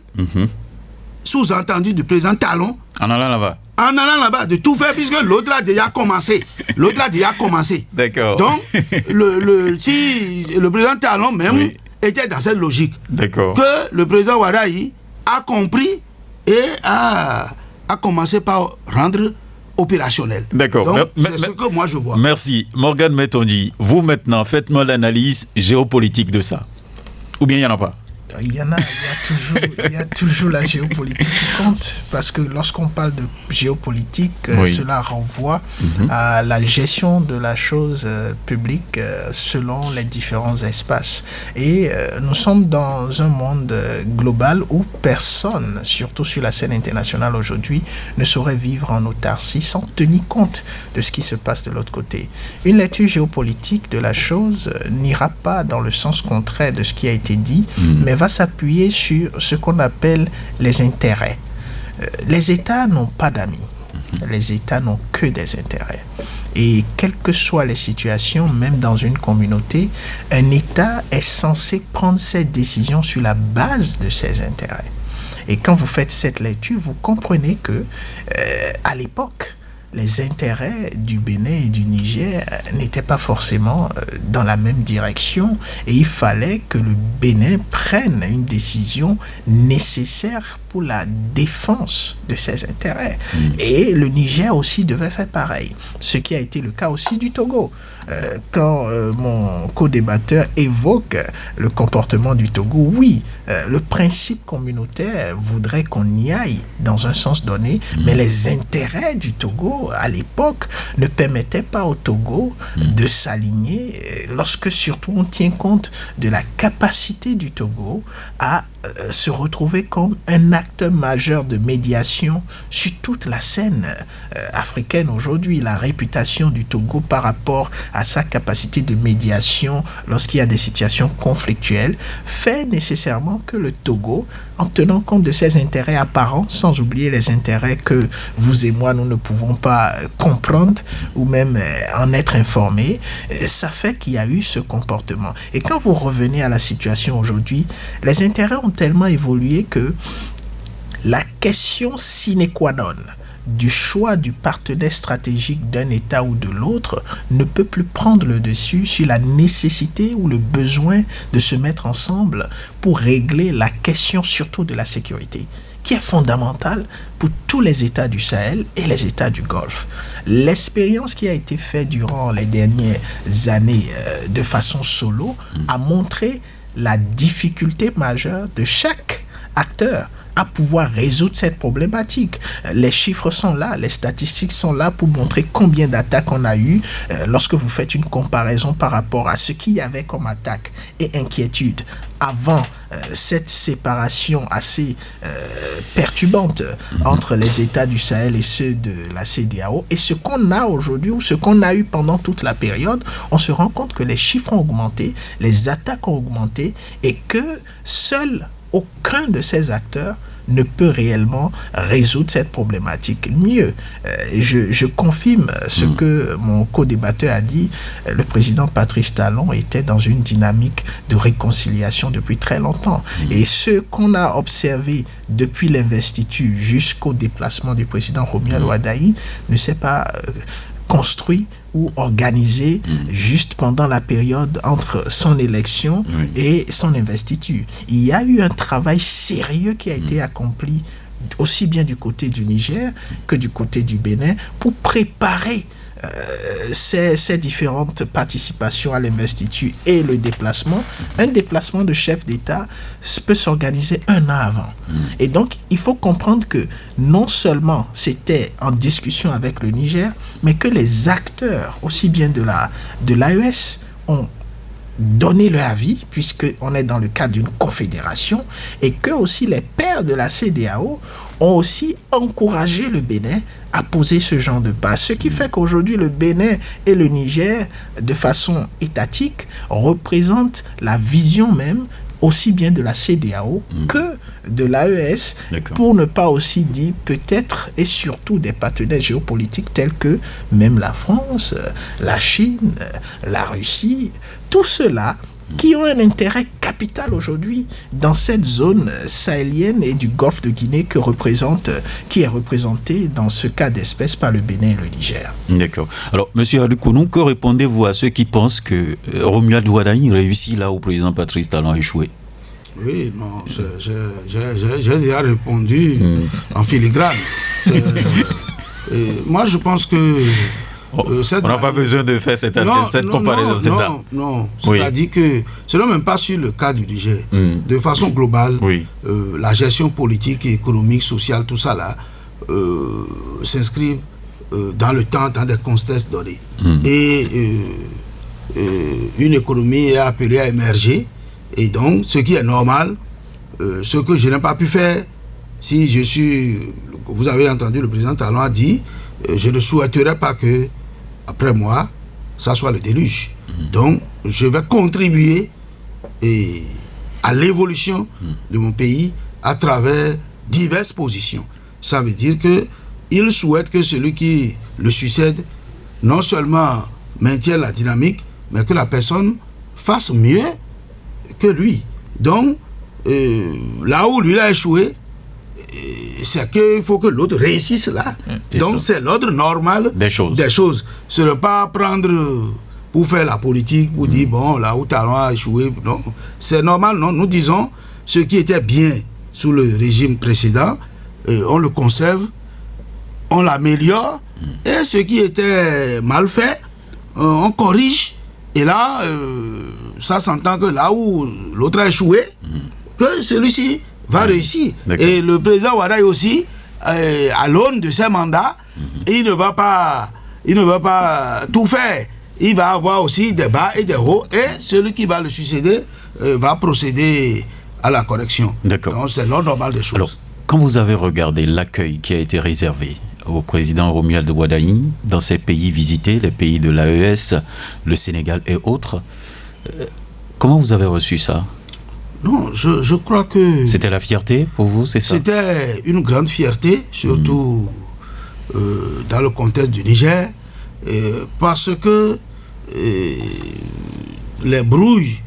sous-entendu du président Talon. En allant là-bas. En allant là-bas, de tout faire, puisque l'autre a déjà commencé. D'accord. Donc, si le président Talon même était dans cette logique, que le président Wadaï a compris et a commencé par rendre opérationnel. D'accord. Donc, c'est ce que moi je vois. Merci. Morgan Metondi, vous maintenant, faites-moi l'analyse géopolitique de ça. Ou bien il n'y en a pas? Il y a toujours la géopolitique qui compte, parce que lorsqu'on parle de géopolitique, cela renvoie à la gestion de la chose publique selon les différents espaces. Et nous sommes dans un monde global où personne, surtout sur la scène internationale aujourd'hui, ne saurait vivre en autarcie sans tenir compte de ce qui se passe de l'autre côté. Une lecture géopolitique de la chose n'ira pas dans le sens contraire de ce qui a été dit, mais va s'appuyer sur ce qu'on appelle les intérêts. Les États n'ont pas d'amis. Les États n'ont que des intérêts. Et quelles que soient les situations, même dans une communauté, un État est censé prendre ses décisions sur la base de ses intérêts. Et quand vous faites cette lecture, vous comprenez que, à l'époque, les intérêts du Bénin et du Niger n'étaient pas forcément dans la même direction, et il fallait que le Bénin prenne une décision nécessaire pour la défense de ses intérêts. Et le Niger aussi devait faire pareil, ce qui a été le cas aussi du Togo. Quand mon co-débatteur évoque le comportement du Togo, oui, le principe communautaire voudrait qu'on y aille dans un sens donné, mais les intérêts du Togo, à l'époque, ne permettaient pas au Togo de s'aligner, lorsque surtout on tient compte de la capacité du Togo à se retrouver comme un acteur majeur de médiation sur toute la scène africaine aujourd'hui. La réputation du Togo par rapport à sa capacité de médiation lorsqu'il y a des situations conflictuelles fait nécessairement que le Togo, en tenant compte de ses intérêts apparents, sans oublier les intérêts que vous et moi nous ne pouvons pas comprendre ou même en être informés, ça fait qu'il y a eu ce comportement. Et quand vous revenez à la situation aujourd'hui, les intérêts ont tellement évolué que la question sine qua non du choix du partenaire stratégique d'un État ou de l'autre ne peut plus prendre le dessus sur la nécessité ou le besoin de se mettre ensemble pour régler la question surtout de la sécurité, qui est fondamentale pour tous les États du Sahel et les États du Golfe. L'expérience qui a été faite durant les dernières années de façon solo a montré la difficulté majeure de chaque acteur à pouvoir résoudre cette problématique. Les chiffres sont là, les statistiques sont là pour montrer combien d'attaques on a eu lorsque vous faites une comparaison par rapport à ce qu'il y avait comme attaque et inquiétude avant cette séparation assez perturbante entre les États du Sahel et ceux de la CEDEAO, et ce qu'on a aujourd'hui ou ce qu'on a eu pendant toute la période, on se rend compte que les chiffres ont augmenté, les attaques ont augmenté, et que seul aucun de ces acteurs ne peut réellement résoudre cette problématique. Mieux, je confirme ce que mon co-débatteur a dit. Le président Patrice Talon était dans une dynamique de réconciliation depuis très longtemps. Et ce qu'on a observé depuis l'investiture jusqu'au déplacement du président Romuald Wadaï ne s'est pas construit ou organisé juste pendant la période entre son élection et son investiture. Il y a eu un travail sérieux qui a été accompli aussi bien du côté du Niger que du côté du Bénin, pour préparer ces différentes participations à l'investiture et le déplacement. Un déplacement de chef d'État peut s'organiser un an avant. Et donc, il faut comprendre que non seulement c'était en discussion avec le Niger, mais que les acteurs, aussi bien de l'AES, ont donné leur avis, puisqu'on est dans le cadre d'une confédération, et que aussi les pairs de la CEDEAO ont aussi encouragé le Bénin à poser ce genre de base. Ce qui fait qu'aujourd'hui, le Bénin et le Niger, de façon étatique, représentent la vision même aussi bien de la CEDEAO que de l'AES, pour ne pas aussi dire peut-être et surtout des partenaires géopolitiques tels que même la France, la Chine, la Russie, tout cela qui ont un intérêt capital aujourd'hui dans cette zone sahélienne et du golfe de Guinée qui est représentée dans ce cas d'espèce par le Bénin et le Niger. D'accord. Alors, M. Alukonou, que répondez-vous à ceux qui pensent que Romuald Wadagne réussit là où le président Patrice Talon a échoué? Oui, non, j'ai déjà répondu en filigrane. Moi, je pense que... on n'a pas besoin de faire cette comparaison, c'est ça? Non, c'est-à-dire que ce n'est même pas sur le cas du Niger. De façon globale, la gestion politique, économique, sociale, tout ça là, s'inscrit dans le temps, dans des contextes donnés. Et une économie est appelée à émerger. Et donc, ce qui est normal, ce que je n'ai pas pu faire, vous avez entendu, le président Talon a dit, je ne souhaiterais pas que, après moi, ça soit le déluge. Donc, je vais contribuer à l'évolution de mon pays à travers diverses positions. Ça veut dire qu'il souhaite que celui qui le succède, non seulement maintienne la dynamique, mais que la personne fasse mieux que lui. Donc, là où lui a échoué, c'est qu'il faut que l'autre réussisse là. Donc, c'est l'ordre normal des choses. Ce n'est pas prendre pour faire la politique, pour dire, bon, là où Talon a échoué. Non, c'est normal, non. Nous disons, ce qui était bien sous le régime précédent, on le conserve, on l'améliore, et ce qui était mal fait, on corrige. Et là, ça s'entend que là où l'autre a échoué, que celui-ci va réussir. Et le président Wadagne aussi, à l'aune de ses mandats, il ne va pas tout faire. Il va avoir aussi des bas et des hauts, et celui qui va le succéder va procéder à la correction. Donc c'est l'ordre normal des choses. Alors, quand vous avez regardé l'accueil qui a été réservé au président Romuald Wadagne dans ces pays visités, les pays de l'AES, le Sénégal et autres, comment vous avez reçu ça? Non, je crois que... C'était la fierté pour vous, c'est ça? C'était une grande fierté, surtout dans le contexte du Niger, parce que les brouilles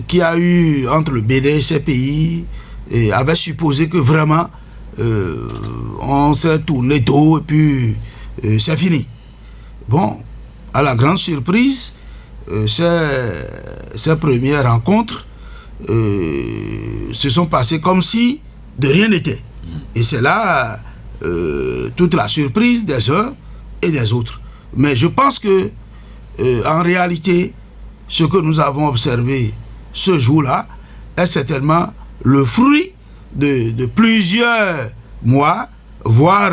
qu'il y a eu entre le Bénin et ces pays avaient supposé que vraiment on s'est tourné dos et puis c'est fini. Bon, à la grande surprise, ces premières rencontres se sont passées comme si de rien n'était. Et c'est là toute la surprise des uns et des autres. Mais je pense que en réalité, ce que nous avons observé ce jour-là est certainement le fruit de plusieurs mois, voire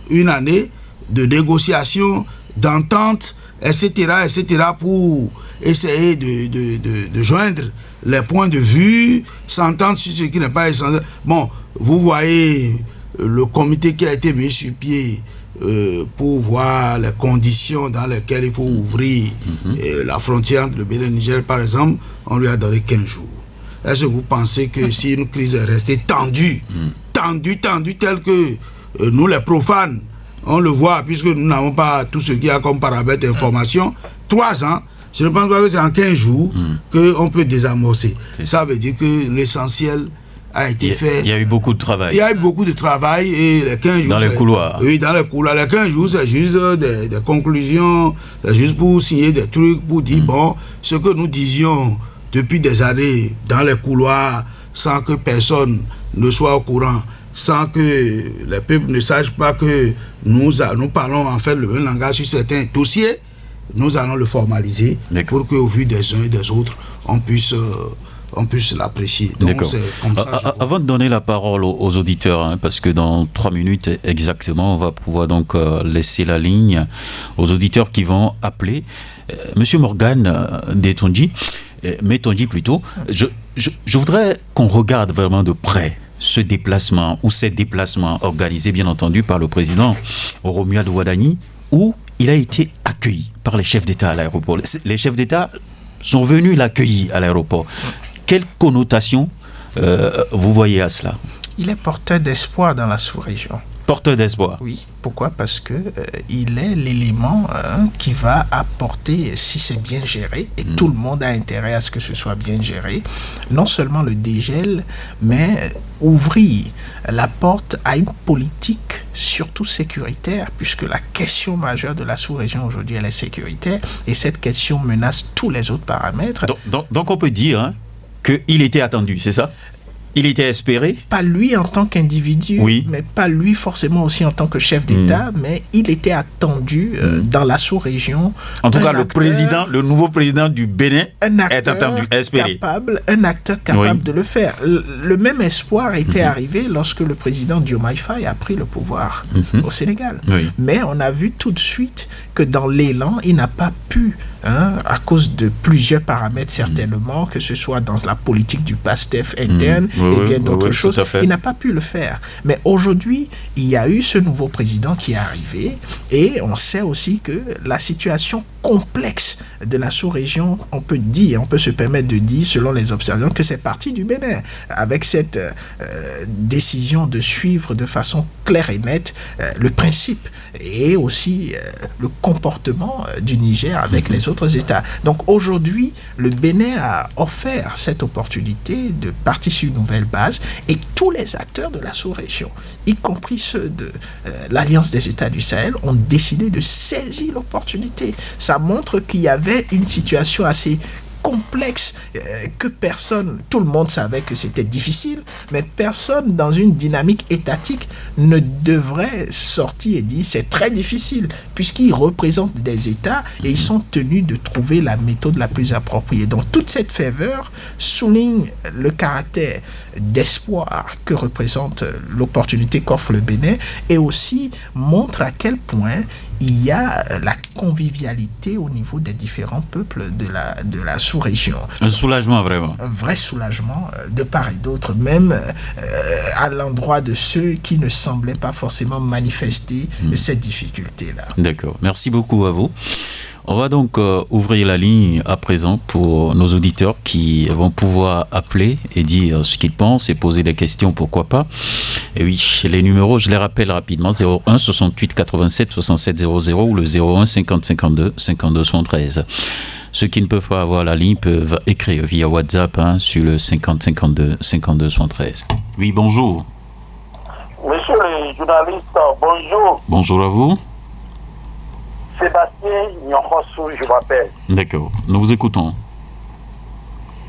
une année de négociations, d'entente, etc., pour essayer de joindre les points de vue, s'entendre sur ce qui n'est pas essentiel. Bon, vous voyez le comité qui a été mis sur pied pour voir les conditions dans lesquelles il faut ouvrir la frontière entre le Bénin et le Niger, par exemple, on lui a donné 15 jours. Est-ce que vous pensez que si une crise est restée tendue, telle que nous les profanes, on le voit, puisque nous n'avons pas tout ce qu'il y a comme paramètre d'information, 3 ans, je ne pense pas que c'est en 15 jours qu'on peut désamorcer. Ça veut dire que l'essentiel a été fait. Il y a eu beaucoup de travail. Il y a eu beaucoup de travail et les 15 jours... Dans les couloirs. Oui, dans les couloirs. Les 15 jours, c'est juste des conclusions, c'est juste pour signer des trucs, pour dire, bon, ce que nous disions depuis des années dans les couloirs, sans que personne ne soit au courant, sans que les peuples ne sachent pas que nous parlons en fait le même langage sur certains dossiers, nous allons le formaliser pour qu'au vu des uns et des autres, on puisse l'apprécier. Donc, c'est comme ça, avant de donner la parole aux auditeurs, parce que dans 3 minutes exactement, on va pouvoir donc laisser la ligne aux auditeurs qui vont appeler. Monsieur Morgan Métonji plutôt, je voudrais qu'on regarde vraiment de près ce déplacement ou ces déplacements organisés bien entendu par le président Romuald Wadani, où il a été accueilli par les chefs d'État à l'aéroport. Les chefs d'État sont venus l'accueillir à l'aéroport. Quelle connotation vous voyez à cela? Il est porteur d'espoir dans la sous-région. Porteur d'espoir. Oui. Pourquoi? Parce que il est l'élément qui va apporter, si c'est bien géré, et tout le monde a intérêt à ce que ce soit bien géré, non seulement le dégel, mais ouvrir la porte à une politique surtout sécuritaire, puisque la question majeure de la sous-région aujourd'hui, elle est sécuritaire, et cette question menace tous les autres paramètres. Donc on peut dire qu'il était attendu, c'est ça? Il était espéré? Pas lui en tant qu'individu, mais pas lui forcément aussi en tant que chef d'État, mais il était attendu dans la sous-région. En tout cas, le nouveau président du Bénin est attendu, espéré. Un acteur capable de le faire. Le même espoir était arrivé lorsque le président Diomaye Faye a pris le pouvoir au Sénégal. Mais on a vu tout de suite que dans l'élan, il n'a pas pu, à cause de plusieurs paramètres certainement, que ce soit dans la politique du PASTEF interne, et bien d'autres choses, il n'a pas pu le faire. Mais aujourd'hui, il y a eu ce nouveau président qui est arrivé, et on sait aussi que la situation complexe de la sous-région, on peut se permettre de dire, selon les observateurs, que c'est parti du Bénin, avec cette décision de suivre de façon claire et nette le principe et aussi le comportement du Niger avec les autres États. Donc aujourd'hui, le Bénin a offert cette opportunité de partir sur une nouvelle base, et tous les acteurs de la sous-région, y compris ceux de l'Alliance des États du Sahel, ont décidé de saisir l'opportunité. Ça montre qu'il y avait une situation assez complexe, que tout le monde savait que c'était difficile, mais personne dans une dynamique étatique ne devrait sortir et dire c'est très difficile, puisqu'ils représentent des États et ils sont tenus de trouver la méthode la plus appropriée. Donc toute cette ferveur souligne le caractère d'espoir que représente l'opportunité qu'offre le Bénin, et aussi montre à quel point il y a la convivialité au niveau des différents peuples de la sous-région. Un soulagement vraiment. Un vrai soulagement de part et d'autre, même à l'endroit de ceux qui ne semblaient pas forcément manifester cette difficulté-là. D'accord. Merci beaucoup à vous. On va donc ouvrir la ligne à présent pour nos auditeurs qui vont pouvoir appeler et dire ce qu'ils pensent et poser des questions, pourquoi pas. Et oui, les numéros, je les rappelle rapidement, 01 68 87 67 00 ou le 01 50 52 52 73. Ceux qui ne peuvent pas avoir la ligne peuvent écrire via WhatsApp sur le 50 52 52 73. Oui, bonjour. Monsieur le journaliste, bonjour. Bonjour à vous. Sébastien Nyonkosu, je m'appelle. D'accord, nous vous écoutons.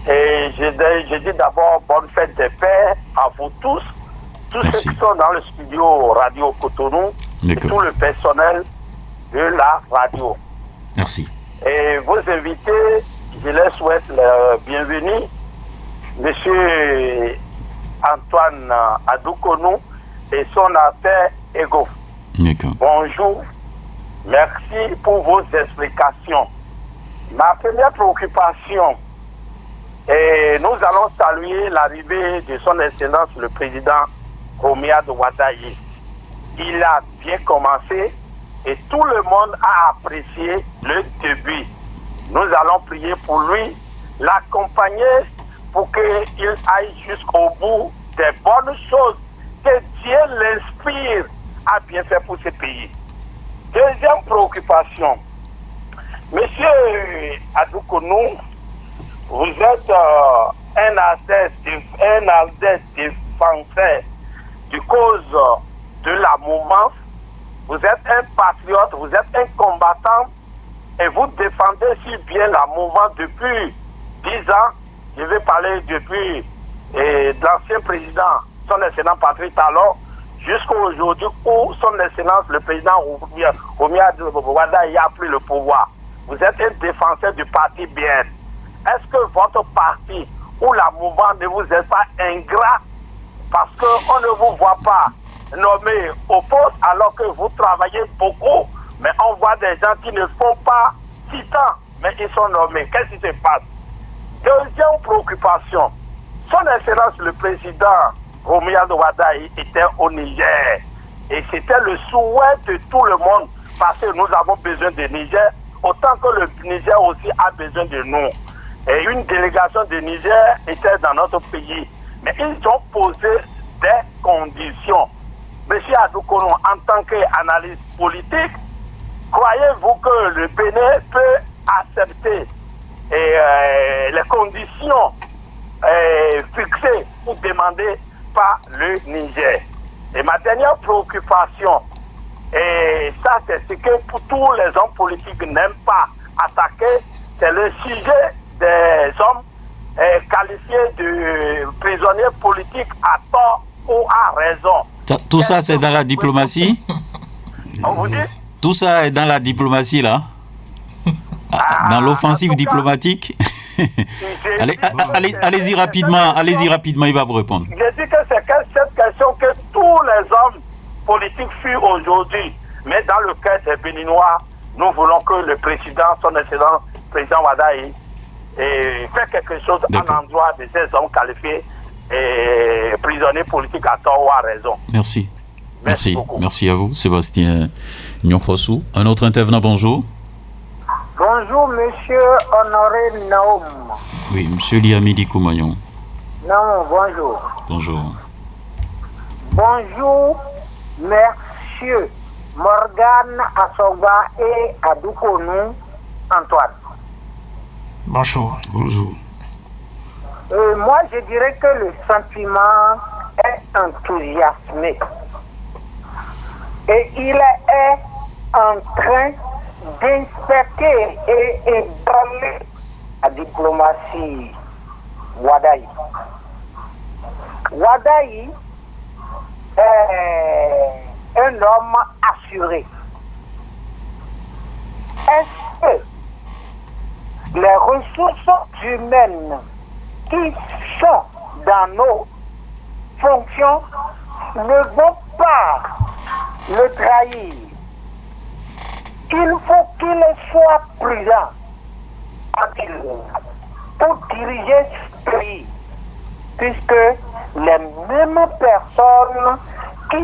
Et je dis d'abord bonne fête des pères à vous tous Merci. Ceux qui sont dans le studio Radio Cotonou, et tout le personnel de la radio. Merci. Et vos invités, je les souhaite la bienvenue. Monsieur Antoine Adoukonou et son affaire Ego. D'accord. Bonjour. Merci pour vos explications. Ma première préoccupation, et nous allons saluer l'arrivée de son Excellence le président Romuald Wadani. Il a bien commencé et tout le monde a apprécié le début. Nous allons prier pour lui, l'accompagner pour qu'il aille jusqu'au bout des bonnes choses que Dieu l'inspire à bien faire pour ce pays. Deuxième préoccupation, Monsieur Adoukonou, vous êtes un ardent défenseur du cause de la mouvance, vous êtes un patriote, vous êtes un combattant et vous défendez si bien la mouvance depuis 10 ans. Je vais parler depuis l'ancien président son excellence Patrice Talon, jusqu'à aujourd'hui où son excellence le président Wadaï a pris le pouvoir. Vous êtes un défenseur du parti bien. Est-ce que votre parti ou la mouvement ne vous est pas ingrat parce qu'on ne vous voit pas nommé au poste alors que vous travaillez beaucoup, mais on voit des gens qui ne font pas 6 ans, mais ils sont nommés. Qu'est-ce qui se passe? Deuxième préoccupation, son excellence le président Romuald Wadaï était au Niger et c'était le souhait de tout le monde parce que nous avons besoin du Niger autant que le Niger aussi a besoin de nous. Et une délégation du Niger était dans notre pays, mais ils ont posé des conditions. Monsieur Adoukono, en tant qu'analyste politique, croyez-vous que le Bénin peut accepter les conditions fixées ou demandées par le Niger? Et ma dernière préoccupation, et ça c'est ce que pour tous les hommes politiques n'aiment pas attaquer, c'est le sujet des hommes qualifiés de prisonniers politiques à tort ou à raison. Tout ça, c'est dans la diplomatie? On vous dit? Tout ça est dans la diplomatie, là? Dans l'offensive diplomatique? Allez-y rapidement, il va vous répondre. Je dis que c'est cette question que tous les hommes politiques fuient aujourd'hui. Mais dans le cas des Béninois, nous voulons que le président, son excellent président Wadaï, fait quelque chose à l'endroit de ces hommes qualifiés et prisonniers politiques à tort ou à raison. Merci. Merci à vous, Sébastien Nyonfosu. Un autre intervenant, bonjour. Bonjour, monsieur Honoré Naoum. Oui, monsieur Liamidi Koumayon. Non, bonjour. Bonjour. Bonjour, messieurs Morgane Assoba et Adoukonou Antoine. Bonjour. Bonjour. Moi, je dirais que le sentiment est enthousiasmé. Et il est en train d'inspecter et ébranler la diplomatie Wadaï. Wadaï est un homme assuré. Est-ce que les ressources humaines qui sont dans nos fonctions ne vont pas le trahir? Il faut qu'il soit prudent pour diriger ce pays, puisque les mêmes personnes qui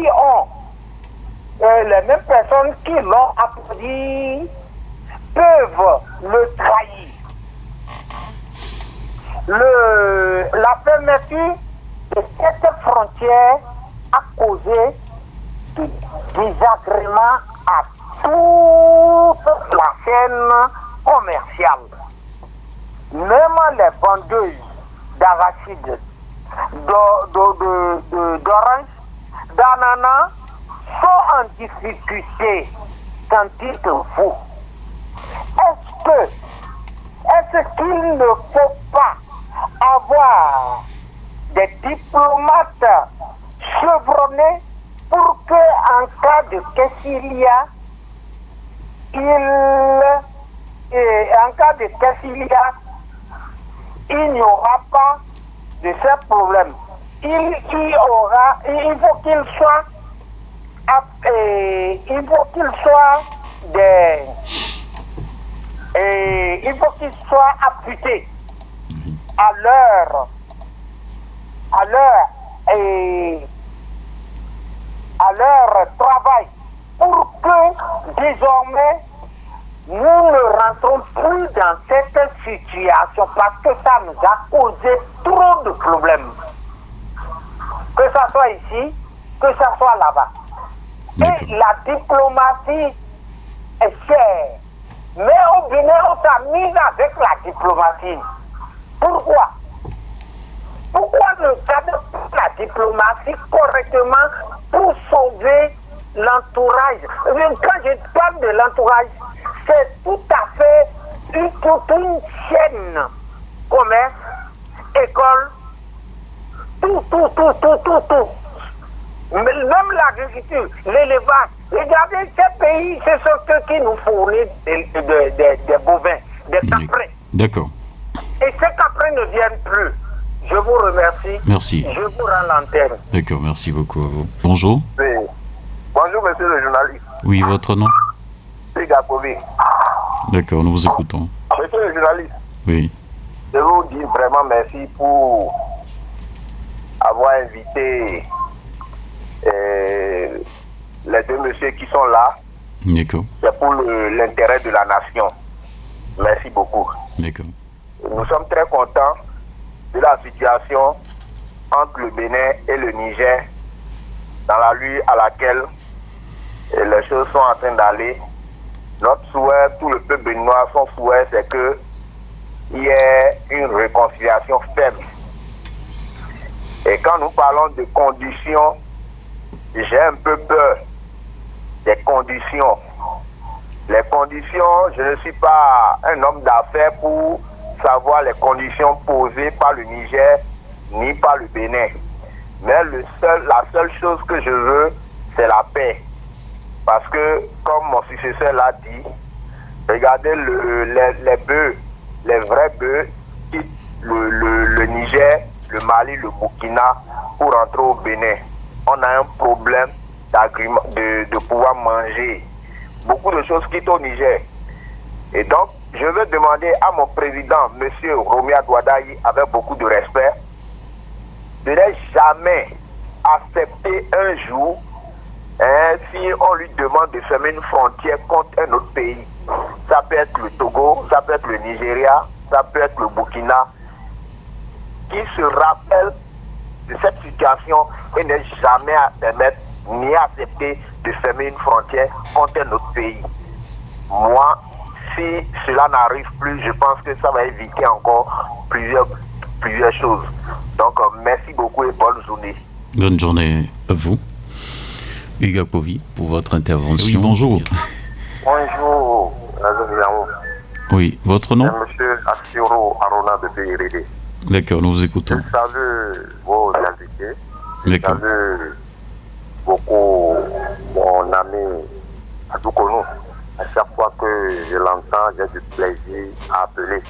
l'ont applaudi peuvent le trahir. La fermeture de cette frontière a causé du désagrément à toute la chaîne commerciale. Même les vendeuses d'arachides, d'orange, d'ananas sont en difficulté. Qu'en dites-vous? Est-ce qu'il ne faut pas avoir des diplomates chevronnés pour que, en cas de quesillia, il n'y aura pas de ces problèmes. Il faut qu'il soit affûté à leur travail pour que désormais nous ne rentrons plus dans cette situation parce que ça nous a causé trop de problèmes. Que ça soit ici, que ça soit là-bas. Et la diplomatie est chère. Mais au Bénin, on s'amuse avec la diplomatie. Pourquoi? Pourquoi ne garde pas la diplomatie correctement pour sauver l'entourage? Quand je parle de l'entourage, c'est tout à fait toute une chaîne. Commerce, école, tout. Même l'agriculture, l'élevage. Regardez, ces pays, ce sont ceux qui nous fournissent des bovins, des caprins. D'accord. Et ces caprins ne viennent plus. Je vous remercie. Merci. Je vous rends l'antenne. D'accord, merci beaucoup à vous. Bonjour. Oui. Bonjour, monsieur le journaliste. Oui, votre nom? C'est Gakovi. D'accord, nous vous écoutons. Monsieur le journaliste. Oui. Je vous dis vraiment merci pour avoir invité les deux messieurs qui sont là. D'accord. C'est pour l'intérêt de la nation. Merci beaucoup. D'accord. Nous sommes très contents de la situation entre le Bénin et le Niger, dans la lutte à laquelle les choses sont en train d'aller. Notre souhait, tout le peuple béninois, son souhait, c'est qu'il y ait une réconciliation ferme. Et quand nous parlons de conditions, j'ai un peu peur des conditions. Les conditions, je ne suis pas un homme d'affaires pour savoir les conditions posées par le Niger ni par le Bénin. Mais la seule chose que je veux, c'est la paix. Parce que, comme mon successeur l'a dit, regardez les bœufs, les vrais bœufs quittent le Niger, le Mali, le Burkina pour entrer au Bénin. On a un problème de pouvoir manger. Beaucoup de choses quittent au Niger. Et donc, je veux demander à mon président, M. Romia Douadaï, avec beaucoup de respect, de ne jamais accepter un jour, si on lui demande de fermer une frontière contre un autre pays. Ça peut être le Togo, ça peut être le Nigeria, ça peut être le Burkina, qui se rappelle de cette situation et ne jamais permettre ni accepter de fermer une frontière contre un autre pays. Moi, si cela n'arrive plus, je pense que ça va éviter encore plusieurs choses. Donc, merci beaucoup et bonne journée. Bonne journée à vous. Hugues Povy, pour votre intervention. Oui, bonjour. Bonjour, oui, votre nom? Monsieur Assiro Arona de PRD. D'accord, nous vous écoutons. Je salue vos invités. D'accord. Je salue beaucoup mon ami Adoukonou. À chaque fois que je l'entends, j'ai du plaisir à appeler.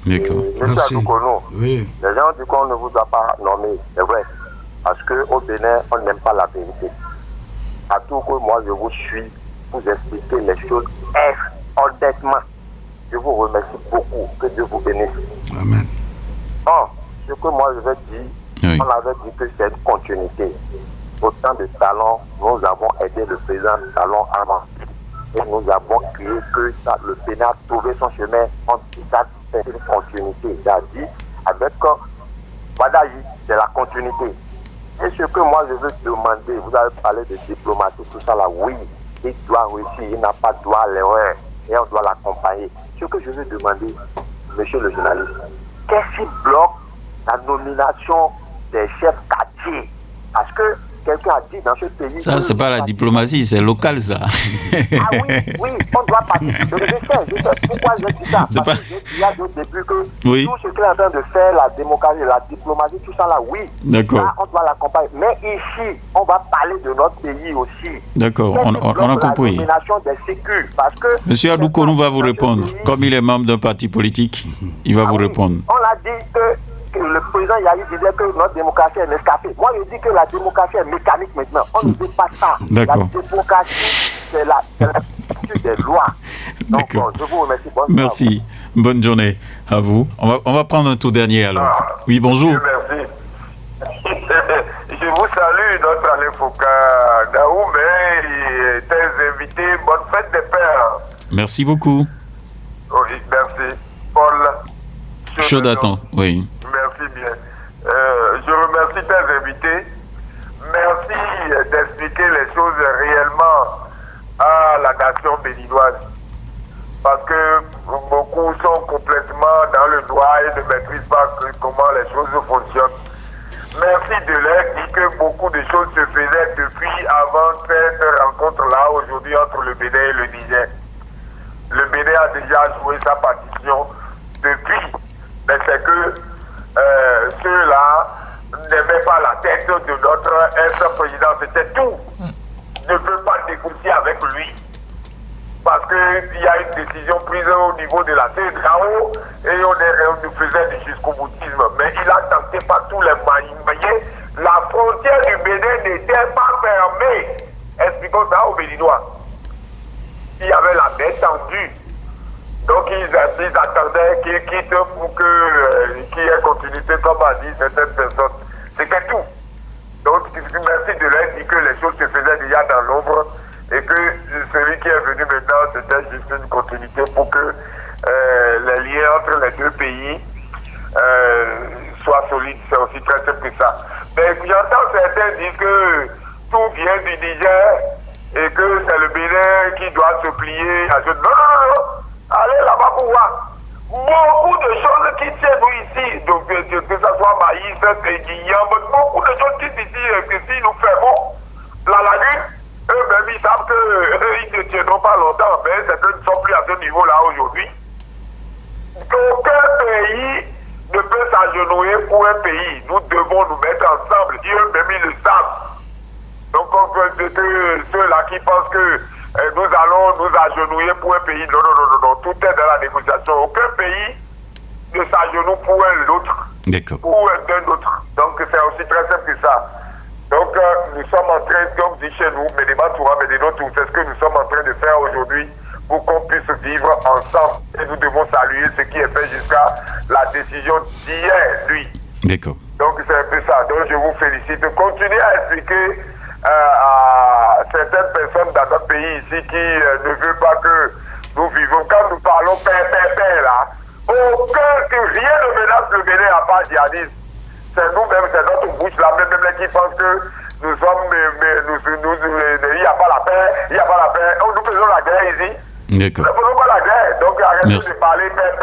D'accord. Monsieur Adoukonou, oui. Les gens du qu'on ne vous a pas nommé, c'est vrai. Parce qu'au Bénin, on n'aime pas la vérité. À tout que moi je vous suis, vous expliquer les choses honnêtement. Je vous remercie beaucoup. Que Dieu vous bénisse. Amen. Bon, ce que moi je vais dire, oui. On avait dit que c'est une continuité. Autant de talents, nous avons aidé le président Talon avant. Et nous avons créé que ça, le Bénin a trouvé son chemin. Ça, c'est une continuité. C'est-à-dire, avec Badaï, c'est la continuité. Et ce que moi je veux demander, vous avez parlé de diplomatie, tout ça là, oui, il doit réussir, il n'a pas droit à l'erreur et on doit l'accompagner. Ce que je veux demander, monsieur le journaliste, qu'est-ce qui bloque la nomination des chefs quartiers? Parce que quelqu'un a dit dans ce pays... Ça, c'est pas la diplomatie, c'est local, ça. Ah oui, on doit participer. Je sais pourquoi je dis ça. Parce que il y a au début que oui. Tout ce qu'il est en train de faire, la démocratie, la diplomatie, tout ça là, oui. D'accord. Là, on doit l'accompagner. Mais ici, on va parler de notre pays aussi. D'accord, on a compris. La nomination des sécu, parce que... Monsieur Adoukonou va vous répondre. Comme il est membre d'un parti politique, il va vous répondre. On a dit que le président Yahi disait que notre démocratie est Nescafé. Moi, je dis que la démocratie est mécanique maintenant. On ne dit pas ça. D'accord. La démocratie, c'est la des lois. Donc, je vous remercie. Merci. Bonne journée à vous. On va prendre un tout dernier alors. Oui, bonjour. Merci. Je vous salue, notre Alain Foucault, Daoumé et tes invités. Bonne fête des pères. Merci beaucoup. Oui, merci. Paul. Chaudatan, oui. Merci bien. Je remercie tes invités. Merci d'expliquer les choses réellement à la nation béninoise. Parce que beaucoup sont complètement dans le droit et ne maîtrisent pas comment les choses fonctionnent. Merci de leur dire que beaucoup de choses se faisaient depuis avant cette rencontre-là, aujourd'hui, entre le Bénin et le Niger. Le Bénin a déjà joué sa partition depuis. Mais c'est que ceux-là n'aimaient pas de notre ex-président, c'était tout. Ne peut pas négocier avec lui. Parce qu'il y a une décision prise au niveau de la CEDEAO et on nous faisait du jusqu'au-boutisme. Mais il a tenté par tous les moyens. La frontière du Bénin n'était pas fermée. Expliquons ça aux Béninois. Il y avait la main tendue. Donc ils attendaient qu'il quitte pour qu'il y ait continuité, comme a dit certaines personnes. C'était tout. Donc merci de leur dire que les choses se faisaient déjà dans l'ombre. Et que celui qui est venu maintenant, c'était juste une continuité pour que les liens entre les deux pays soient solides. C'est aussi très simple que ça. Mais j'entends certains dire que tout vient du Niger et que c'est le Bénin qui doit se plier à ce... Non. Allez là-bas pour voir. Beaucoup de choses qui tiennent nous ici, donc que ce soit maïs, guignon, beaucoup de choses qui ici, que si nous fermons la lagune, eux-mêmes, ils savent qu'ils ne tiendront pas longtemps, mais c'est que nous ne sommes plus à ce niveau-là aujourd'hui. Aucun pays ne peut s'agenouiller pour un pays. Nous devons nous mettre ensemble. Eux-mêmes, ils le savent. Donc, ceux-là qui pensent que nous allons nous agenouiller pour un pays, non. Tout est dans la négociation. Aucun pays ne s'agenouille pour un autre. D'accord. Ou un autre. Donc, c'est aussi très simple que ça. Donc, nous sommes en train, comme dit chez nous, mais des Matoura, mais des nôtres, c'est ce que nous sommes en train de faire aujourd'hui pour qu'on puisse vivre ensemble. Et nous devons saluer ce qui est fait jusqu'à la décision d'hier, lui. D'accord. Donc, c'est un peu ça. Donc, je vous félicite. Continuez à expliquer à certaines personnes dans notre pays ici qui ne veulent pas que nous vivons. Quand nous parlons paix, là, rien ne menace le Bénin à part djihadisme. C'est nous-mêmes, c'est notre bouche là, même qui pensent que nous sommes, il n'y a pas la paix, nous faisons la guerre ici. D'accord. Nous ne faisons pas la guerre, donc arrêtez de parler paix.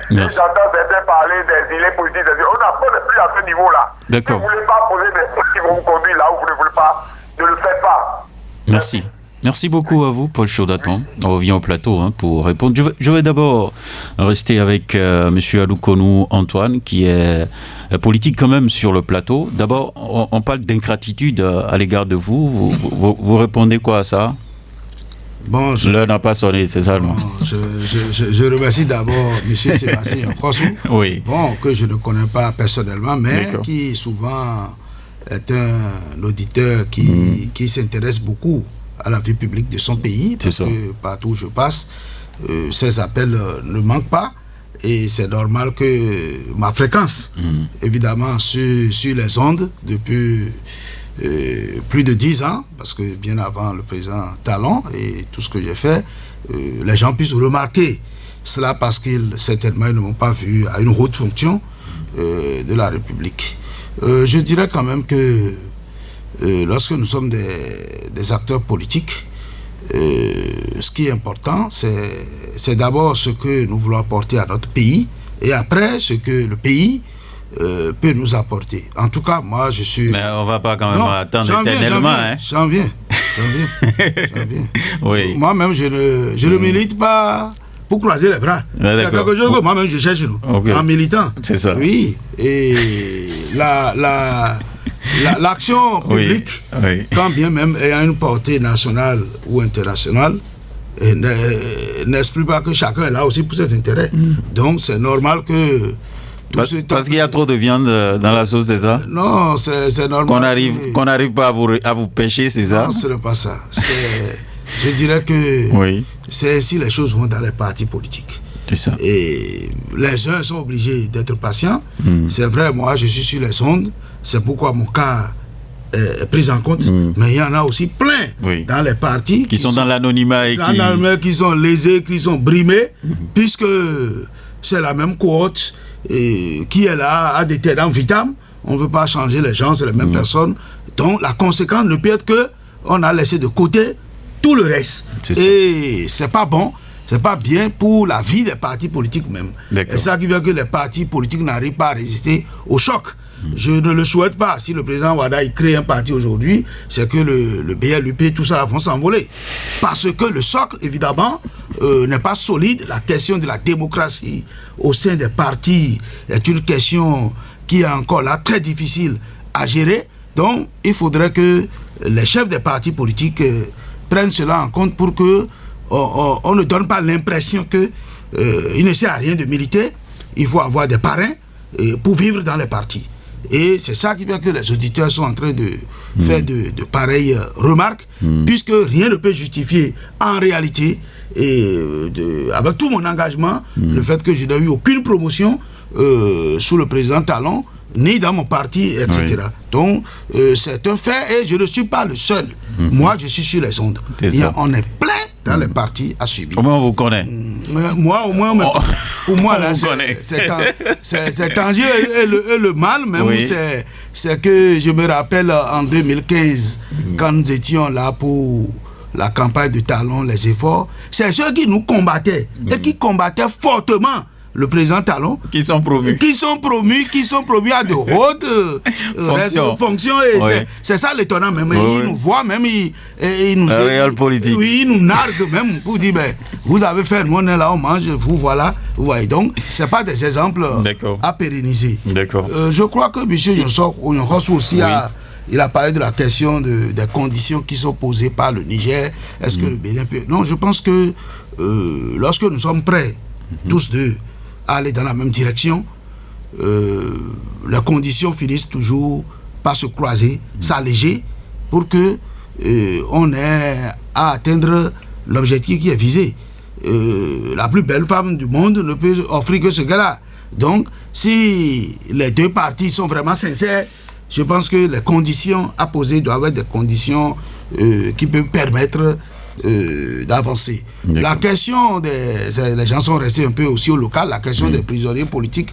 J'entends certains parler des îlets politiques, on n'est plus à ce niveau-là. D'accord. Si vous ne voulez pas poser des choses qui vont vous conduire là où vous ne voulez pas, ne le faites pas. Merci. Merci beaucoup à vous, Paul Chaudaton. On revient au plateau pour répondre. Je vais d'abord rester avec M. Aloukonou Antoine, qui est politique quand même sur le plateau. D'abord, on parle d'ingratitude à l'égard de vous. Vous répondez quoi à ça? Bon, l'heure n'a pas sonné, c'est ça, non? Je remercie d'abord M. Sébastien Nkosou, oui. Bon, que je ne connais pas personnellement, mais qui souvent est un auditeur qui s'intéresse beaucoup à la vie publique de son pays, parce que partout où je passe, ces appels ne manquent pas, et c'est normal que ma fréquence, évidemment, sur les ondes, depuis plus de 10 ans, parce que bien avant le président Talon et tout ce que j'ai fait, les gens puissent remarquer cela, parce qu'ils certainement ne m'ont pas vu à une haute fonction de la République. Je dirais quand même que lorsque nous sommes des acteurs politiques, ce qui est important, c'est d'abord ce que nous voulons apporter à notre pays, et après ce que le pays peut nous apporter. En tout cas, moi, je suis... Mais on ne va pas quand même attendre éternellement. J'en viens. Oui. Moi-même, je ne milite pas pour croiser les bras. C'est quelque chose que moi-même, je cherche en militant. C'est ça. Oui. Et l'action publique, quand bien même ayant une portée nationale ou internationale, n'explique pas que chacun est là aussi pour ses intérêts. Donc, c'est normal que... Parce qu'il y a trop de viande dans la sauce, c'est ça? Non, c'est normal. Qu'on n'arrive pas à vous pêcher, c'est ça? Non, ce n'est pas ça. Je dirais que c'est ainsi les choses vont dans les partis politiques. C'est ça. Et les uns sont obligés d'être patients. C'est vrai, moi, je suis sur les ondes. C'est pourquoi mon cas est pris en compte. Mais il y en a aussi plein dans les partis qui sont dans l'anonymat et qui sont lésés, qui sont brimés, puisque c'est la même cohorte qui est là, a des tenants vitaux. On ne veut pas changer les gens, c'est les mêmes personnes. Donc la conséquence ne peut être qu'on a laissé de côté tout le reste. Et c'est pas bon, c'est pas bien pour la vie des partis politiques même. Et ça qui veut que les partis politiques n'arrivent pas à résister au choc. Je ne le souhaite pas. Si le président Ouada crée un parti aujourd'hui, c'est que le BLUP, tout ça vont s'envoler. Parce que le socle, évidemment, n'est pas solide. La question de la démocratie au sein des partis est une question qui est encore là très difficile à gérer. Donc, il faudrait que les chefs des partis politiques prennent cela en compte pour que on ne donne pas l'impression que il ne sert à rien de militer. Il faut avoir des parrains pour vivre dans les partis. Et c'est ça qui fait que les auditeurs sont en train de faire de pareilles remarques, puisque rien ne peut justifier en réalité, avec tout mon engagement, le fait que je n'ai eu aucune promotion sous le président Talon, ni dans mon parti, etc. Oui. Donc, c'est un fait et je ne suis pas le seul. Moi, je suis sur les ondes. On est plein dans les partis à subir. Au moins, on vous connaît. Moi, au moins, pour moi, là, c'est tangible. Et le mal, même, c'est que je me rappelle en 2015, quand nous étions là pour la campagne de Talon, les efforts, c'est ceux qui nous combattaient et qui combattaient fortement le président Talon, qui sont promus à de hautes fonctions. Et c'est ça l'étonnant même. Ils nous voient même, ils nous politique. Oui, ils nous narguent même pour dire vous avez fait, nous on est là, on mange, vous voilà. Vous voyez, donc c'est pas des exemples à pérenniser. D'accord. Je crois que M. Yonsos aussi il a parlé de la question des conditions qui sont posées par le Niger. Est-ce que le Bénin peut... Non, je pense que lorsque nous sommes prêts, tous deux, à aller dans la même direction, les conditions finissent toujours par se croiser, s'alléger, pour que on ait à atteindre l'objectif qui est visé. La plus belle femme du monde ne peut offrir que ce gars-là. Donc, si les deux parties sont vraiment sincères, je pense que les conditions à poser doivent être des conditions qui peuvent permettre d'avancer. La question les gens sont restés un peu aussi au local, la question des prisonniers politiques.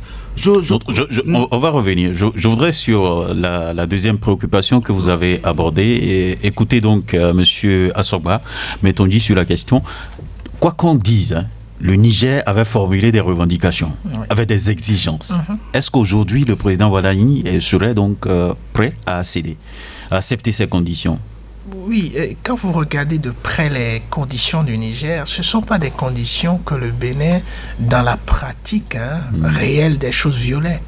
On va revenir. Je voudrais sur la deuxième préoccupation que vous avez abordée. Écoutez donc Monsieur Assogba, mettons-dit sur la question. Quoi qu'on dise, le Niger avait formulé des revendications, avait des exigences. Est-ce qu'aujourd'hui le président Walaï serait donc prêt à céder, à accepter ces conditions? Oui, quand vous regardez de près les conditions du Niger, ce ne sont pas des conditions que le Bénin, dans la pratique réelle des choses, violait.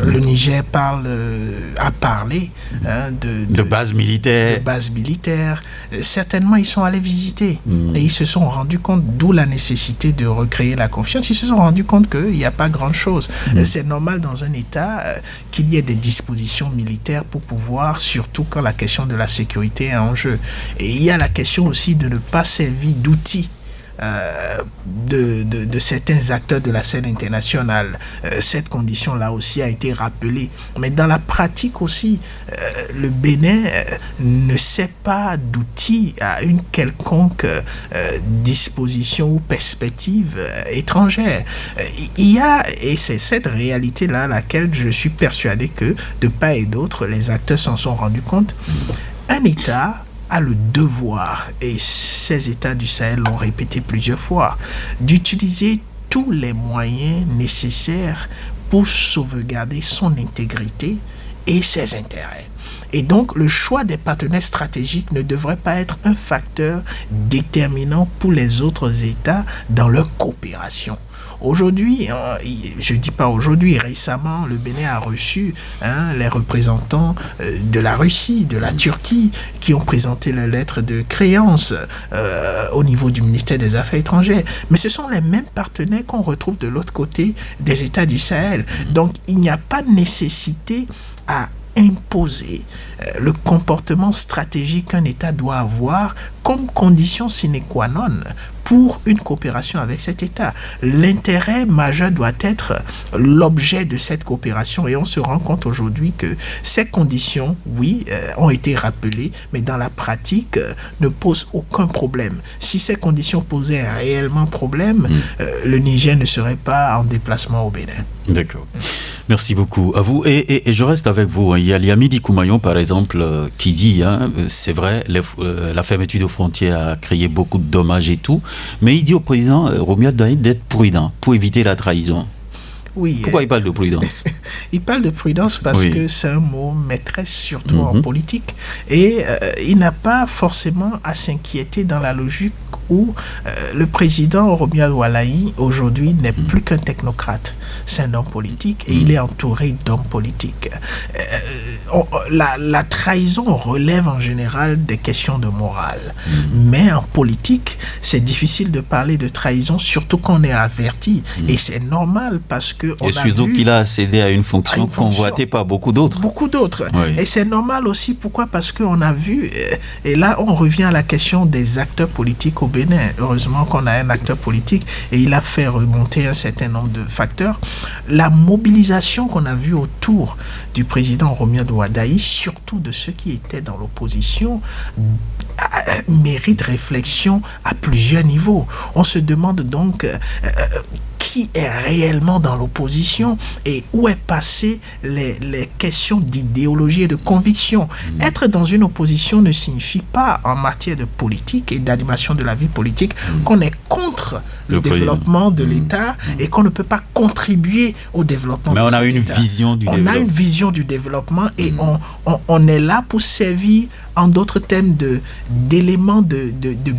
Le Niger a parlé de bases militaires. De bases militaires. Certainement, ils sont allés visiter et ils se sont rendus compte, d'où la nécessité de recréer la confiance. Ils se sont rendus compte qu'il n'y a pas grand-chose. C'est normal dans un État qu'il y ait des dispositions militaires pour pouvoir, surtout quand la question de la sécurité est en jeu. Et il y a la question aussi de ne pas servir d'outils de certains acteurs de la scène internationale. Cette condition-là aussi a été rappelée. Mais dans la pratique aussi, le Bénin ne sait pas d'outils à une quelconque disposition ou perspective étrangère. Il y a, et c'est cette réalité-là à laquelle je suis persuadé que de part et d'autre, les acteurs s'en sont rendus compte. Un État a le devoir, et ces États du Sahel l'ont répété plusieurs fois, d'utiliser tous les moyens nécessaires pour sauvegarder son intégrité et ses intérêts. Et donc, le choix des partenaires stratégiques ne devrait pas être un facteur déterminant pour les autres États dans leur coopération. Aujourd'hui, je ne dis pas aujourd'hui, récemment, le Bénin a reçu les représentants de la Russie, de la Turquie, qui ont présenté leur lettre de créance au niveau du ministère des Affaires étrangères. Mais ce sont les mêmes partenaires qu'on retrouve de l'autre côté des États du Sahel. Donc, il n'y a pas de nécessité à imposer le comportement stratégique qu'un État doit avoir comme condition sine qua non pour une coopération avec cet État. L'intérêt majeur doit être l'objet de cette coopération et on se rend compte aujourd'hui que ces conditions, ont été rappelées, mais dans la pratique ne posent aucun problème. Si ces conditions posaient réellement problème, le Niger ne serait pas en déplacement au Bénin. D'accord. Merci beaucoup à vous. Et je reste avec vous. Il y a Liamidi Koumayon, par exemple, qui dit, c'est vrai, la fermeture de frontières a créé beaucoup de dommages et tout, mais il dit au président Romuald Daïd d'être prudent pour éviter la trahison. Oui. Pourquoi il parle de prudence? Il parle de prudence parce que c'est un mot maîtresse, surtout en politique. Et il n'a pas forcément à s'inquiéter dans la logique où le président Romuald Walaï, aujourd'hui, n'est plus qu'un technocrate. C'est un homme politique et il est entouré d'hommes politiques. la trahison relève en général des questions de morale. Mais en politique, c'est difficile de parler de trahison, surtout quand on est averti. Et c'est normal parce que... Et surtout qu'il a accédé à une fonction convoitée par beaucoup d'autres. Beaucoup d'autres. Oui. Et c'est normal aussi, pourquoi? Parce qu'on a vu, et là on revient à la question des acteurs politiques au Bénin. Heureusement qu'on a un acteur politique et il a fait remonter un certain nombre de facteurs. La mobilisation qu'on a vue autour du président Romuald Wadaï, surtout de ceux qui étaient dans l'opposition, mérite réflexion à plusieurs niveaux. On se demande donc qui est réellement dans l'opposition et où est passé les questions d'idéologie et de conviction. Être dans une opposition ne signifie pas, en matière de politique et d'animation de la vie politique, qu'on est contre le développement de l'État et qu'on ne peut pas contribuer au développement de l'État. Mais on a une vision du développement. On a une vision du développement et on est là pour servir, en d'autres termes, d'éléments de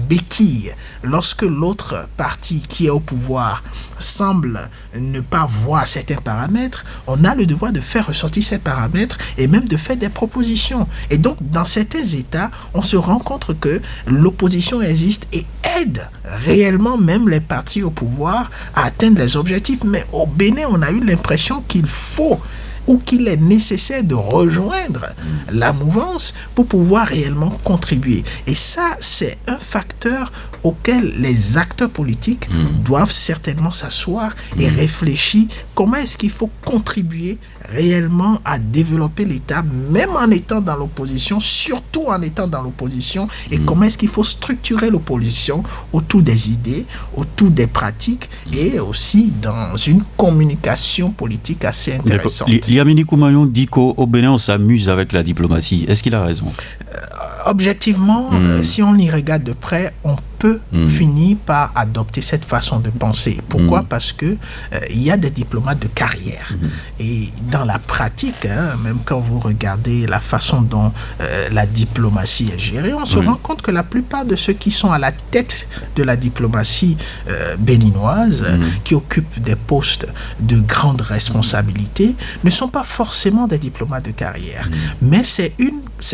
béquilles. Lorsque l'autre parti qui est au pouvoir semble ne pas voir certains paramètres, on a le devoir de faire ressortir ces paramètres et même de faire des propositions. Et donc, dans certains États, on se rend compte que l'opposition existe et aide réellement même les partis au pouvoir à atteindre les objectifs. Mais au Bénin, on a eu l'impression qu'il faut ou qu'il est nécessaire de rejoindre la mouvance pour pouvoir réellement contribuer. Et ça, c'est un facteur auquel les acteurs politiques doivent certainement s'asseoir et réfléchir comment est-ce qu'il faut contribuer réellement à développer l'État, même en étant dans l'opposition, surtout en étant dans l'opposition, et comment est-ce qu'il faut structurer l'opposition autour des idées, autour des pratiques, et aussi dans une communication politique assez intéressante. Liamini Koumayon dit qu'au Bénin, on s'amuse avec la diplomatie. Est-ce qu'il a raison? Objectivement, si on y regarde de près, on peut finir par adopter cette façon de penser. Pourquoi? Parce que il y a des diplomates de carrière. Et dans la pratique, même quand vous regardez la façon dont la diplomatie est gérée, on se rend compte que la plupart de ceux qui sont à la tête de la diplomatie béninoise, qui occupent des postes de grande responsabilité, ne sont pas forcément des diplomates de carrière. Mais c'est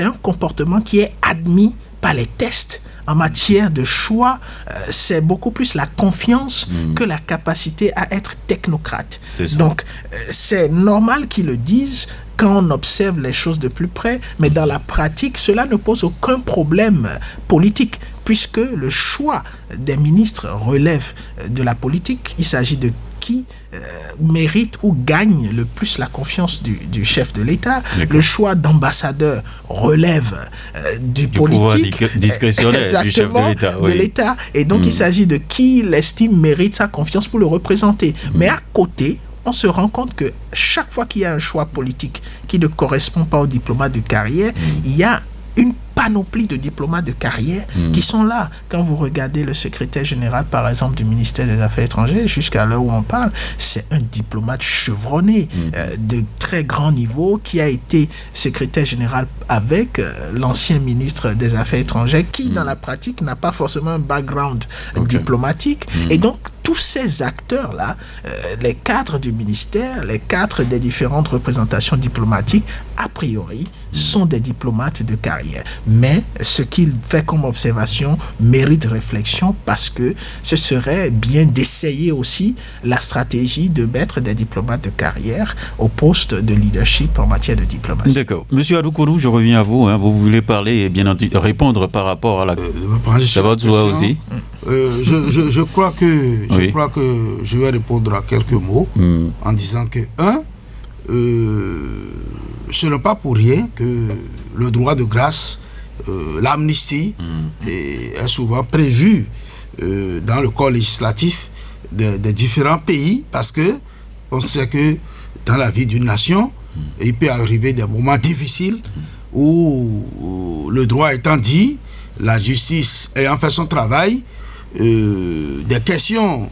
un comportement qui est admis par les tests. En matière de choix, c'est beaucoup plus la confiance que la capacité à être technocrate. Donc, c'est normal qu'ils le disent quand on observe les choses de plus près, mais dans la pratique, cela ne pose aucun problème politique, puisque le choix des ministres relève de la politique. Il s'agit de qui mérite ou gagne le plus la confiance du chef de l'État. Le choix d'ambassadeur relève du politique. Pouvoir discrétionnaire du chef de l'État. De l'État. Et donc, il s'agit de qui il estime mérite sa confiance pour le représenter. Mais à côté, on se rend compte que chaque fois qu'il y a un choix politique qui ne correspond pas aux diplomates de carrière, il y a une panoplie de diplomates de carrière qui sont là. Quand vous regardez le secrétaire général, par exemple, du ministère des Affaires étrangères, jusqu'à l'heure où on parle, c'est un diplomate chevronné de très grand niveau qui a été secrétaire général avec l'ancien ministre des Affaires étrangères qui, dans la pratique, n'a pas forcément un background diplomatique. Et donc, tous ces acteurs-là, les cadres du ministère, les cadres des différentes représentations diplomatiques, a priori, sont des diplomates de carrière. Mais ce qu'il fait comme observation mérite réflexion parce que ce serait bien d'essayer aussi la stratégie de mettre des diplomates de carrière au poste de leadership en matière de diplomatie. D'accord. Monsieur Adoukourou, je reviens à vous. Vous voulez parler et bien entendu répondre par rapport à la... Ça va de soi aussi. Je crois que je vais répondre à quelques mots en disant que ce n'est pas pour rien que le droit de grâce, l'amnistie est souvent prévu dans le corps législatif des différents pays parce que on sait que dans la vie d'une nation, il peut arriver des moments difficiles où le droit étant dit, la justice ayant fait son travail, des questions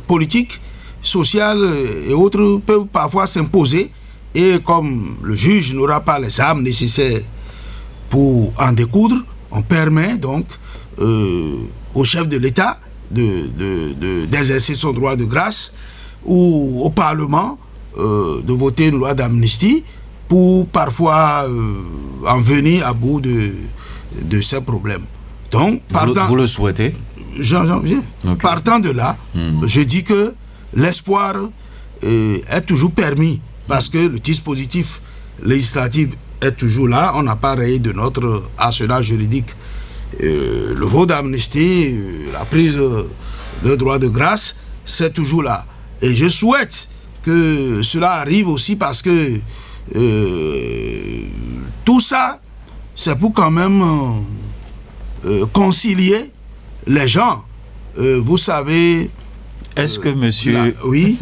politiques, sociales et autres peuvent parfois s'imposer et comme le juge n'aura pas les armes nécessaires pour en découdre, on permet donc au chef de l'État d'exercer son droit de grâce ou au Parlement de voter une loi d'amnistie pour parfois en venir à bout de ces problèmes. Donc, vous le souhaitez? J'en viens. Okay. Partant de là, je dis que l'espoir est toujours permis parce que le dispositif législatif est toujours là. On n'a pas rayé de notre arsenal juridique le vote d'amnistie, la prise de droit de grâce, c'est toujours là. Et je souhaite que cela arrive aussi parce que tout ça, c'est pour quand même concilier les gens. Vous savez... Est-ce que M.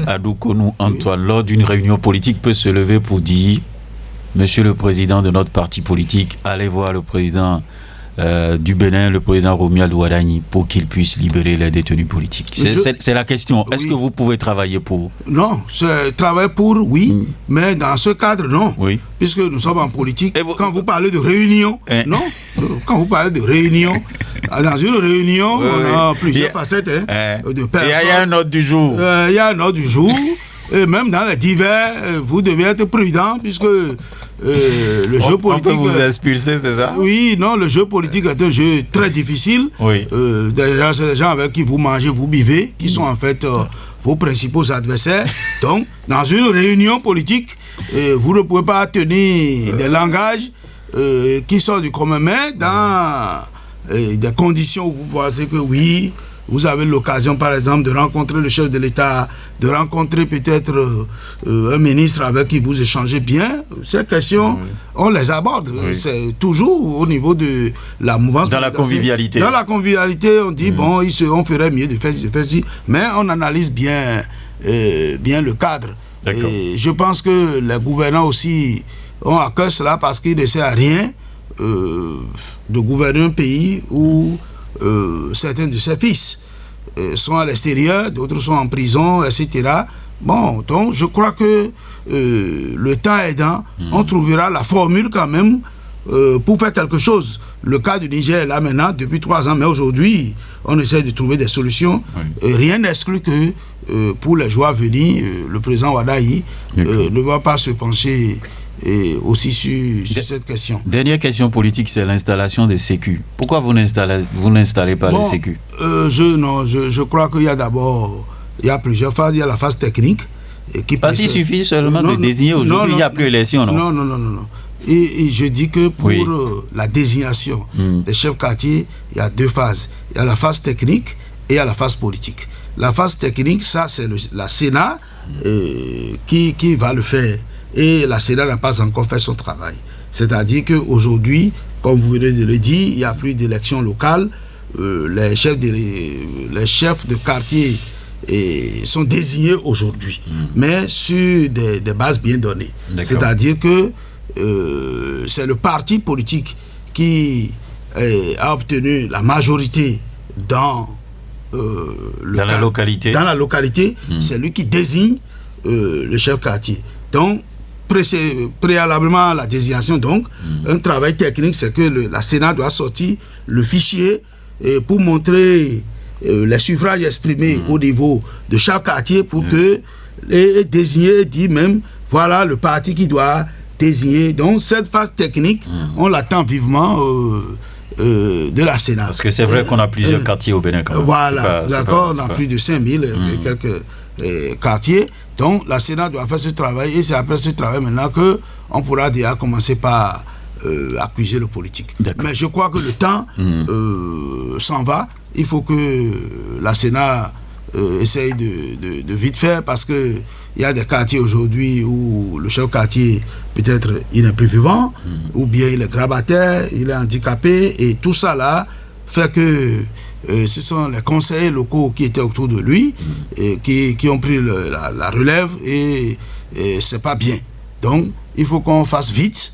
Adoukonou Antoine, lors d'une réunion politique, peut se lever pour dire, Monsieur le Président de notre parti politique, allez voir le président du Bénin, le président Romuald Wadani, pour qu'il puisse libérer les détenus politiques? C'est la question. Est-ce que vous pouvez travailler pour? Non, travailler pour, oui, mais dans ce cadre, non. Oui. Puisque nous sommes en politique. Quand vous parlez de réunion, non. Quand vous parlez de réunion, dans une réunion, on a plusieurs facettes de personnes. Il y a un ordre du jour. Il y a un ordre du jour. Et même dans les divers, vous devez être prudent puisque le jeu politique... On peut vous expulser, c'est ça? Oui, non, le jeu politique est un jeu très difficile. Oui. Déjà, c'est des gens avec qui vous mangez, vous buvez, qui sont en fait vos principaux adversaires. Donc, dans une réunion politique, vous ne pouvez pas tenir des langages qui sortent du commun, mais dans des conditions où vous pensez que oui... Vous avez l'occasion, par exemple, de rencontrer le chef de l'État, de rencontrer peut-être un ministre avec qui vous échangez bien. Ces questions, on les aborde. C'est toujours au niveau de la mouvance. Dans la convivialité. Dans la convivialité, on dit, bon, on ferait mieux de faire ci, mais on analyse bien le cadre. Et je pense que les gouvernants aussi ont à cœur cela parce qu'ils ne servent à rien de gouverner un pays où certains de ses fils sont à l'extérieur, d'autres sont en prison, etc. Bon, donc je crois que le temps aidant, on trouvera la formule quand même pour faire quelque chose. Le cas du Niger est là maintenant depuis 3 ans, mais aujourd'hui, on essaie de trouver des solutions. Rien n'exclut que pour les jours à venir, le président Wadayi ne va pas se pencher aussi sur cette question. Dernière question politique, c'est l'installation des sécu. Pourquoi vous n'installez pas les sécu? Je crois qu'il y a d'abord, il y a plusieurs phases. Il y a la phase technique. Parce qu'il suffit seulement de désigner aujourd'hui, il n'y a plus d'élection, non? Non. Et je dis que pour la désignation des chefs quartiers, il y a 2 phases. Il y a la phase technique et il y a la phase politique. La phase technique, ça c'est la Sénat qui va le faire. Et la Sénat n'a pas encore fait son travail. C'est-à-dire qu'aujourd'hui, comme vous venez de le dire, il n'y a plus d'élections locales. Les chefs de quartier sont désignés aujourd'hui, mais sur des bases bien données. C'est-à-dire que c'est le parti politique qui a obtenu la majorité dans la localité. Dans la localité, c'est lui qui désigne le chef quartier. Donc, préalablement à la désignation, donc, un travail technique, c'est que la Sénat doit sortir le fichier pour montrer les suffrages exprimés au niveau de chaque quartier pour que désigner, dit même, voilà le parti qui doit désigner. Donc, cette phase technique, on l'attend vivement de la Sénat. Parce que c'est vrai qu'on a plusieurs quartiers au Bénin. Quand même. Voilà, d'accord, on a plus de 5000 et quelques quartiers. Donc, la Sénat doit faire ce travail et c'est après ce travail maintenant qu'on pourra déjà commencer par accuser le politique. Mais je crois que le temps s'en va. Il faut que la Sénat essaye de vite faire parce qu'il y a des quartiers aujourd'hui où le chef quartier, peut-être, il n'est plus vivant ou bien il est grabataire, il est handicapé et tout ça là fait que ce sont les conseillers locaux qui étaient autour de lui et qui ont pris la relève et c'est pas bien. Donc, il faut qu'on fasse vite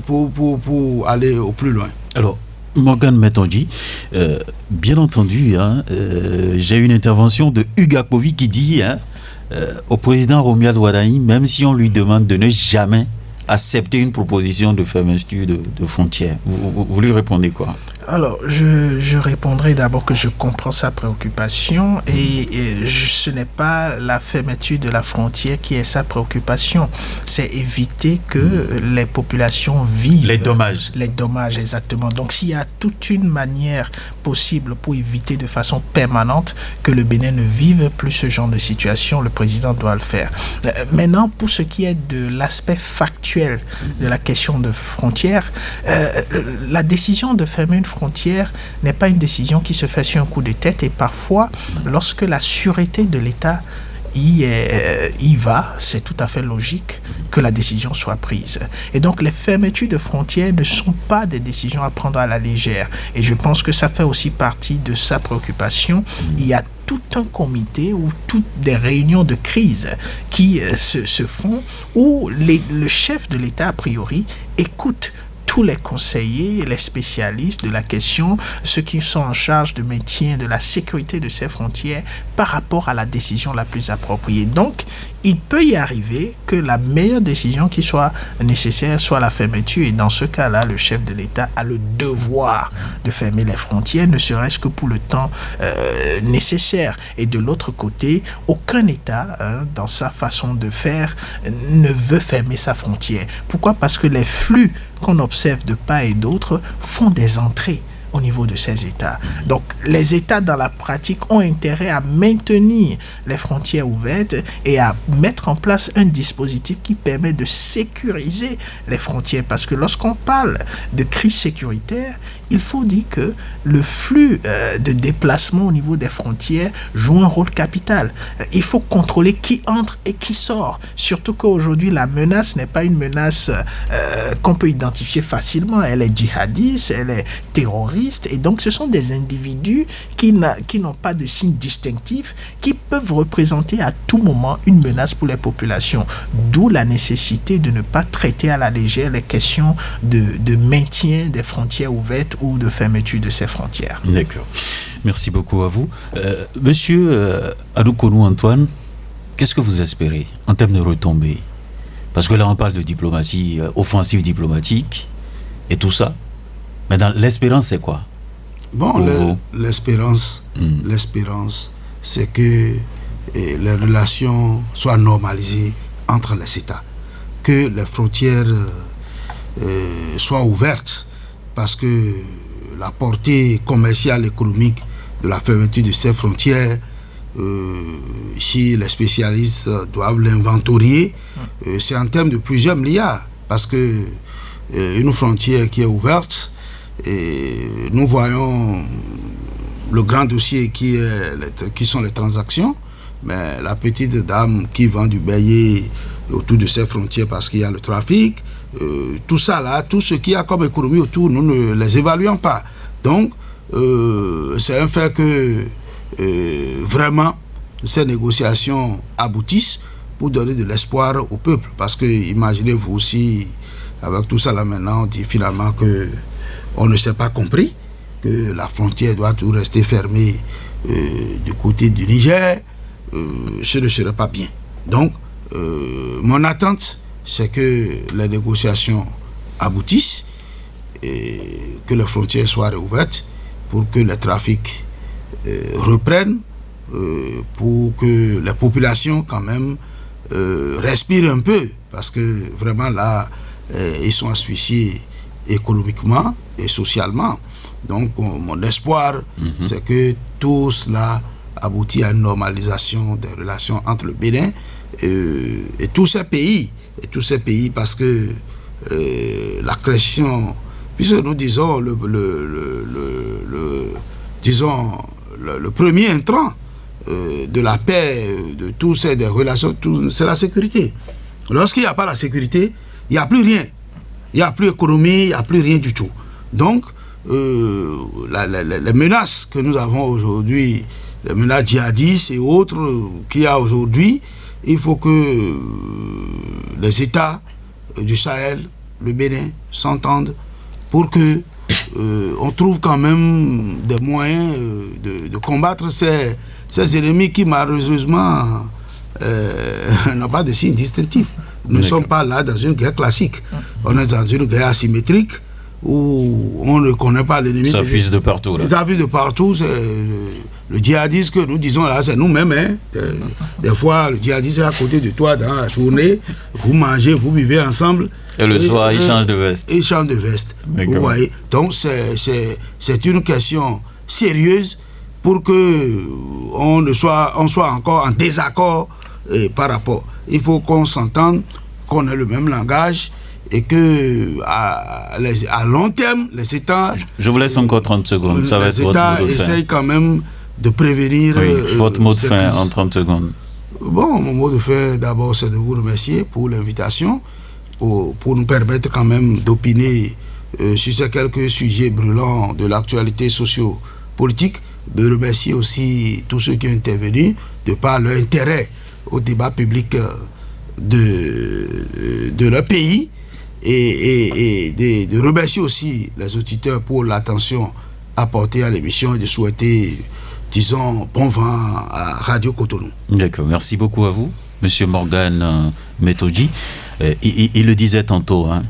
pour aller au plus loin. Alors, Morgan Metonji, bien entendu, j'ai une intervention de Ugakovi qui dit au président Romuald Wadani, même si on lui demande de ne jamais accepter une proposition de fermeture de frontières, vous lui répondez quoi? Alors, je répondrai d'abord que je comprends sa préoccupation et ce n'est pas la fermeture de la frontière qui est sa préoccupation. C'est éviter que les populations vivent. Les dommages. Les dommages, exactement. Donc, s'il y a toute une manière possible pour éviter de façon permanente que le Bénin ne vive plus ce genre de situation, le président doit le faire. Maintenant, pour ce qui est de l'aspect factuel de la question de frontières, la décision de fermer une frontière n'est pas une décision qui se fait sur un coup de tête et parfois, lorsque la sûreté de l'État y va, c'est tout à fait logique que la décision soit prise. Et donc, les fermetures de frontières ne sont pas des décisions à prendre à la légère. Et je pense que ça fait aussi partie de sa préoccupation. Il y a tout un comité ou toutes des réunions de crise qui se font où le chef de l'État, a priori, écoute tous les conseillers, les spécialistes de la question, ceux qui sont en charge du maintien de la sécurité de ces frontières par rapport à la décision la plus appropriée. Donc, il peut y arriver que la meilleure décision qui soit nécessaire soit la fermeture et dans ce cas-là, le chef de l'État a le devoir de fermer les frontières, ne serait-ce que pour le temps nécessaire. Et de l'autre côté, aucun État, dans sa façon de faire, ne veut fermer sa frontière. Pourquoi ? Parce que les flux qu'on observe de part et d'autre font des entrées au niveau de ces États. Donc, les États, dans la pratique, ont intérêt à maintenir les frontières ouvertes et à mettre en place un dispositif qui permet de sécuriser les frontières. Parce que lorsqu'on parle de crise sécuritaire, il faut dire que le flux de déplacement au niveau des frontières joue un rôle capital. Il faut contrôler qui entre et qui sort. Surtout qu'aujourd'hui, la menace n'est pas une menace qu'on peut identifier facilement. Elle est djihadiste, elle est terroriste. Et donc, ce sont des individus qui n'ont pas de signes distinctifs, qui peuvent représenter à tout moment une menace pour les populations. D'où la nécessité de ne pas traiter à la légère les questions de maintien des frontières ouvertes ou de fermeture de ces frontières. D'accord. Merci beaucoup à vous. Monsieur Adoukonou Antoine, qu'est-ce que vous espérez en termes de retombées ? Parce que là, on parle de diplomatie, offensive diplomatique et tout ça. Mais dans l'espérance, c'est quoi ? Bon, l'espérance, c'est que les relations soient normalisées entre les États, que les frontières soient ouvertes, parce que la portée commerciale, économique de la fermeture de ces frontières, si les spécialistes doivent l'inventorier, c'est en termes de plusieurs milliards, parce que une frontière qui est ouverte, et nous voyons le grand dossier qui sont les transactions, mais la petite dame qui vend du beignet autour de ces frontières parce qu'il y a le trafic, tout ça là, tout ce qu'il y a comme économie autour, nous ne les évaluons pas. Donc, c'est un fait que vraiment ces négociations aboutissent pour donner de l'espoir au peuple. Parce que, imaginez-vous aussi, avec tout ça là maintenant, on dit finalement que on ne s'est pas compris, que la frontière doit tout rester fermée du côté du Niger, ce ne serait pas bien. Donc, mon attente, c'est que les négociations aboutissent et que les frontières soient réouvertes pour que les trafics reprennent, pour que les populations quand même respirent un peu, parce que vraiment là, ils sont asphyxiés économiquement et socialement. Donc mon espoir, c'est que tout cela aboutit à une normalisation des relations entre le Bénin et tous ces pays, parce que la question, puisque nous disons le premier intrant de la paix, de tous ces des relations, c'est la sécurité. Lorsqu'il n'y a pas la sécurité, il n'y a plus rien. Il n'y a plus économie, il n'y a plus rien du tout. Donc, les menaces que nous avons aujourd'hui, les menaces djihadistes et autres qu'il y a aujourd'hui, il faut que les États du Sahel, le Bénin, s'entendent pour que on trouve quand même des moyens de combattre ces ennemis qui malheureusement n'ont pas de signe distinctif. Nous ne sommes pas là dans une guerre classique. On est dans une guerre asymétrique où on ne connaît pas l'ennemi. Ça fuse de partout, là. Ça fuse de partout. C'est le djihadisme que nous disons là, c'est nous-mêmes. Hein. Des fois, le djihadiste est à côté de toi dans la journée. Vous mangez, vous vivez ensemble. Et le soir, il change de veste. Il change de veste. Vous voyez. Donc, c'est une question sérieuse pour que on soit encore en désaccord par rapport. Il faut qu'on s'entende, qu'on ait le même langage et que à long terme, les États... Je vous laisse encore 30 secondes. Ça va être votre mot de fin. Les États essayent quand même de prévenir... votre mot de fin en 30 secondes. Bon, mon mot de fin, d'abord, c'est de vous remercier pour l'invitation, pour nous permettre quand même d'opiner sur ces quelques sujets brûlants de l'actualité socio-politique, de remercier aussi tous ceux qui ont intervenu de par leur intérêt au débat public de leur pays et de remercier aussi les auditeurs pour l'attention apportée à l'émission et de souhaiter, disons, bon vent à Radio Cotonou. D'accord, merci beaucoup à vous, Monsieur Morgan Metodji. Il le disait tantôt, hein,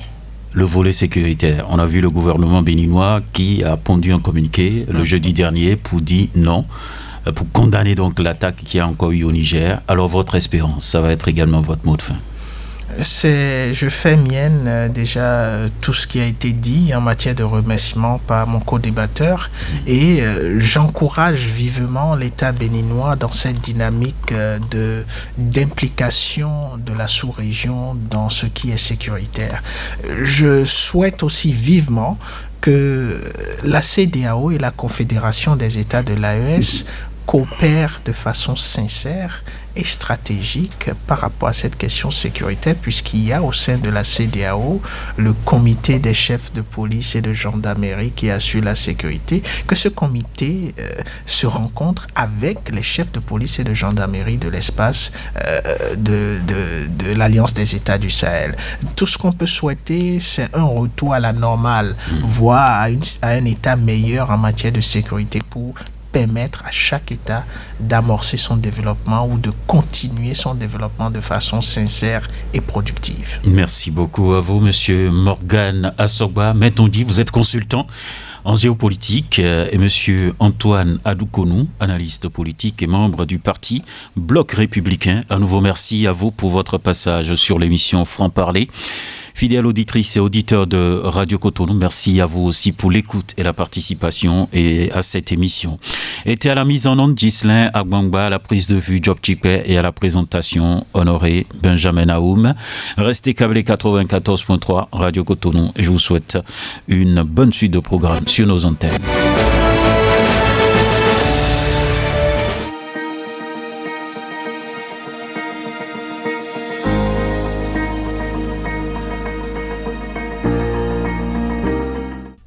le volet sécuritaire. On a vu le gouvernement béninois qui a pondu un communiqué le jeudi dernier pour dire non, pour condamner donc l'attaque qu'il y a encore eu au Niger. Alors votre espérance, ça va être également votre mot de fin. Je fais mienne déjà tout ce qui a été dit en matière de remerciements par mon co-débatteur et j'encourage vivement l'État béninois dans cette dynamique d'implication de la sous-région dans ce qui est sécuritaire. Je souhaite aussi vivement que la CEDEAO et la Confédération des États de l'AES coopèrent de façon sincère et stratégique par rapport à cette question sécuritaire, puisqu'il y a au sein de la CEDEAO le comité des chefs de police et de gendarmerie qui assure la sécurité, que ce comité se rencontre avec les chefs de police et de gendarmerie de l'espace de l'Alliance des États du Sahel. Tout ce qu'on peut souhaiter, c'est un retour à la normale, voire à un état meilleur en matière de sécurité pour permettre à chaque État d'amorcer son développement ou de continuer son développement de façon sincère et productive. Merci beaucoup à vous, Monsieur Morgan Assogba. Metondji, vous êtes consultant en géopolitique, et Monsieur Antoine Adoukonou, analyste politique et membre du parti Bloc Républicain. À nouveau, merci à vous pour votre passage sur l'émission Franc-Parler. Fidèles auditrices et auditeurs de Radio Cotonou, merci à vous aussi pour l'écoute et la participation et à cette émission. Était à la mise en onde Ghislain Agbangba, à la prise de vue Job Chipé et à la présentation Honoré Benjamin Aoum. Restez câblés 94.3 Radio Cotonou et je vous souhaite une bonne suite de programmes sur nos antennes.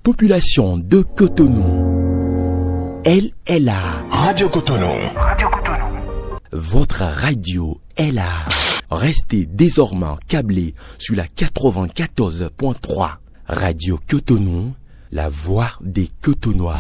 Population de Cotonou, elle est là. Radio Cotonou. Radio Cotonou. Votre radio est là. Restez désormais câblés sur la 94.3. Radio Cotonou, la voix des Cotonois.